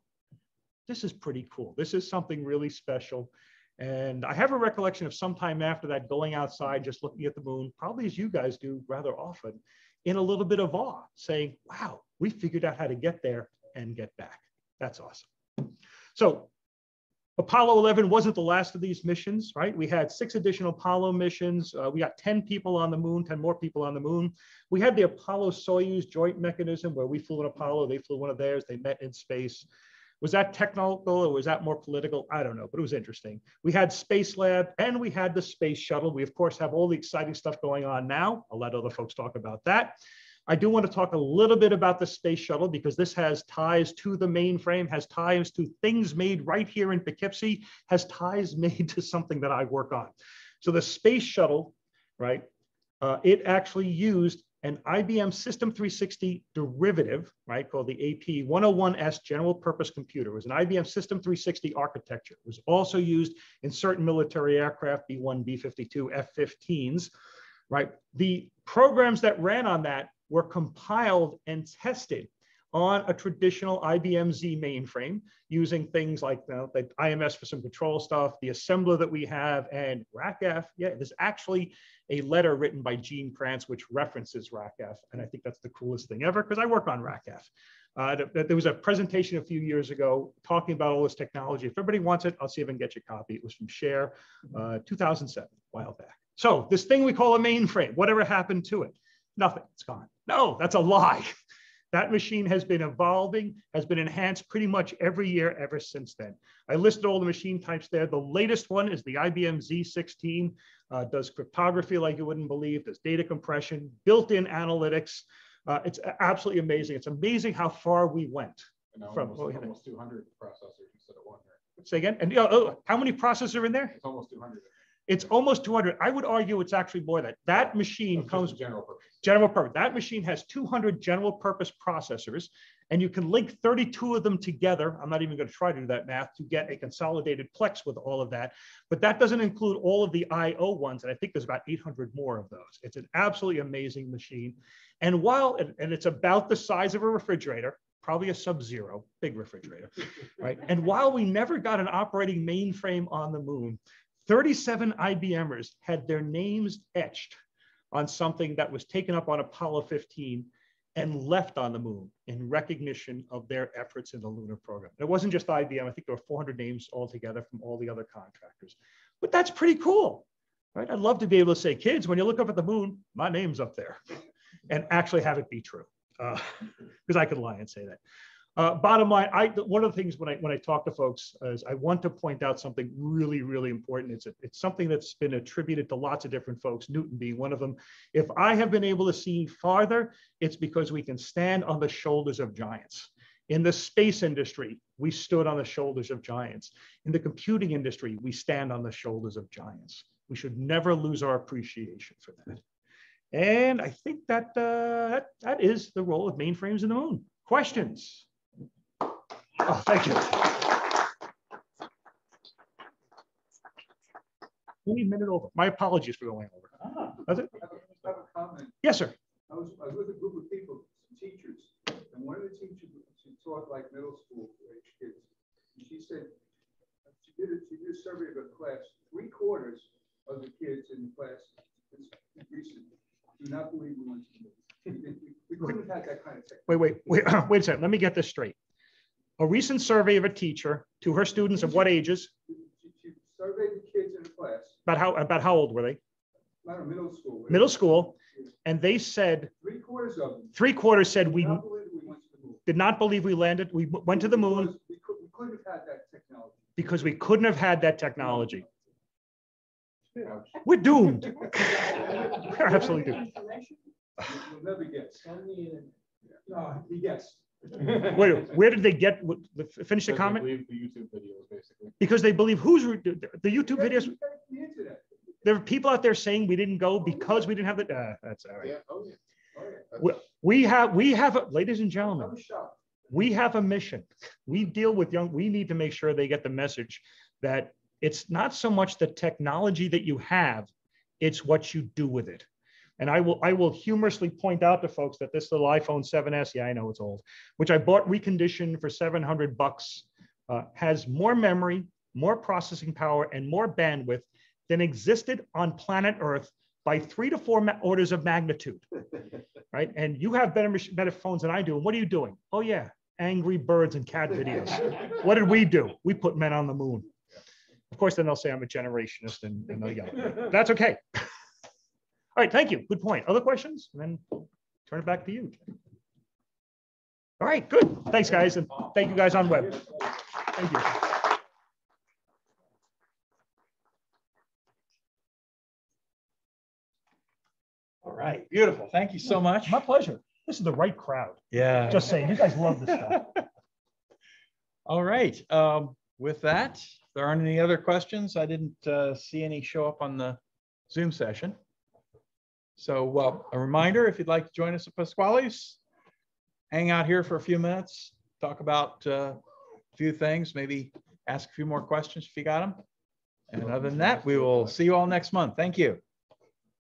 this is pretty cool. This is something really special. And I have a recollection of sometime after that, going outside, just looking at the moon, probably as you guys do rather often, in a little bit of awe, saying, wow, we figured out how to get there and get back. That's awesome. So Apollo 11 wasn't the last of these missions, right? We had 6 additional Apollo missions. We got 10 people on the moon, 10 more people on the moon. We had the Apollo-Soyuz joint mechanism where we flew an Apollo, they flew one of theirs, they met in space. Was that technical or was that more political? I don't know, but it was interesting. We had Space Lab and we had the Space Shuttle. We, of course, have all the exciting stuff going on now. I'll let other folks talk about that. I do want to talk a little bit about the Space Shuttle because this has ties to the mainframe, has ties to things made right here in Poughkeepsie, has ties made to something that I work on. So the Space Shuttle, right, it actually used an IBM System 360 derivative, right, called the AP 101S general purpose computer. It was an IBM System 360 architecture. It was also used in certain military aircraft, B-1, B-52, F-15s, right? The programs that ran on that were compiled and tested on a traditional IBM Z mainframe using things like the IMS for some control stuff, the assembler that we have, and RACF. Yeah, there's actually a letter written by Gene Kranz which references RACF, and I think that's the coolest thing ever because I work on RACF. There was a presentation a few years ago talking about all this technology. If everybody wants it, I'll see if I can get you a copy. It was from Share, 2007, a while back. So this thing we call a mainframe, whatever happened to it? Nothing, it's gone. No, that's a lie. That machine has been evolving, has been enhanced pretty much every year ever since then. I listed all the machine types there. The latest one is the IBM Z16, does cryptography like you wouldn't believe, does data compression, built-in analytics. It's absolutely amazing. It's amazing how far we went. From almost 200 processors instead of 1 here. Say again? And how many processors are in there? It's almost 200. It's almost 200. I would argue it's actually more than that. That machine comes general purpose. General purpose. That machine has 200 general purpose processors, and you can link 32 of them together. I'm not even going to try to do that math to get a consolidated Plex with all of that. But that doesn't include all of the I/O ones, and I think there's about 800 more of those. It's an absolutely amazing machine. And it's about the size of a refrigerator, probably a Sub-Zero, big refrigerator, right? And while we never got an operating mainframe on the moon, 37 IBMers had their names etched on something that was taken up on Apollo 15 and left on the moon in recognition of their efforts in the lunar program. It wasn't just IBM. I think there were 400 names altogether from all the other contractors. But that's pretty cool, right? I'd love to be able to say, kids, when you look up at the moon, my name's up there, and actually have it be true, because I could lie and say that. Bottom line, one of the things when I talk to folks is I want to point out something really, really important. It's something that's been attributed to lots of different folks, Newton being one of them. If I have been able to see farther, it's because we can stand on the shoulders of giants. In the space industry, we stood on the shoulders of giants. In the computing industry, we stand on the shoulders of giants. We should never lose our appreciation for that. And I think that that is the role of mainframes in the moon. Questions? Oh, thank you. Only a minute over. My apologies for going over. That's it? I have a comment. Yes, sir. I was with a group of people, some teachers, and one of the teachers, she taught like middle school age kids. And she said, she did a survey of a class, 3/4 of the kids in the class recently do not believe we went to the moon. We couldn't have had that kind of technology. Wait a second. Let me get this straight. A recent survey of a teacher to her students of what ages? She surveyed the kids in the class. About how old were they? Not middle school. Middle school. And they said 3/4 of them. 3/4 said we Did not believe we went to the moon. did not believe we landed. We went to the moon. We couldn't have had that technology. Because we couldn't have had that technology. We're doomed. We're absolutely doomed. You'll never guess. No, he guessed. Wait, where did they get? Finish the comment. They believe the YouTube videos, basically. Because they believe the YouTube videos. The internet. There are people out there saying we didn't go because we didn't have the. That's all right. Yeah. Oh, yeah. Oh, yeah. We have, ladies and gentlemen, we have a mission. We deal with we need to make sure they get the message that it's not so much the technology that you have, it's what you do with it. And I will humorously point out to folks that this little iPhone 7S, yeah, I know it's old, which I bought reconditioned for $700, has more memory, more processing power, and more bandwidth than existed on planet Earth by 3 to 4 orders of magnitude, right? And you have better phones than I do. And what are you doing? Oh yeah, Angry Birds and cat videos. What did we do? We put men on the moon. Of course, then they'll say I'm a generationist and they'll yell at me. That's okay. All right, thank you. Good point. Other questions? And then turn it back to you. All right, good. Thanks, guys. And thank you guys on web. Thank you. All right, beautiful. Thank you so much. My pleasure. This is the right crowd. Yeah. Just saying, you guys love this stuff. All right. With that, if there aren't any other questions, I didn't see any show up on the Zoom session. So a reminder, if you'd like to join us at Pasquale's, hang out here for a few minutes, talk about a few things, maybe ask a few more questions if you got them. And other than that, we will see you all next month. Thank you.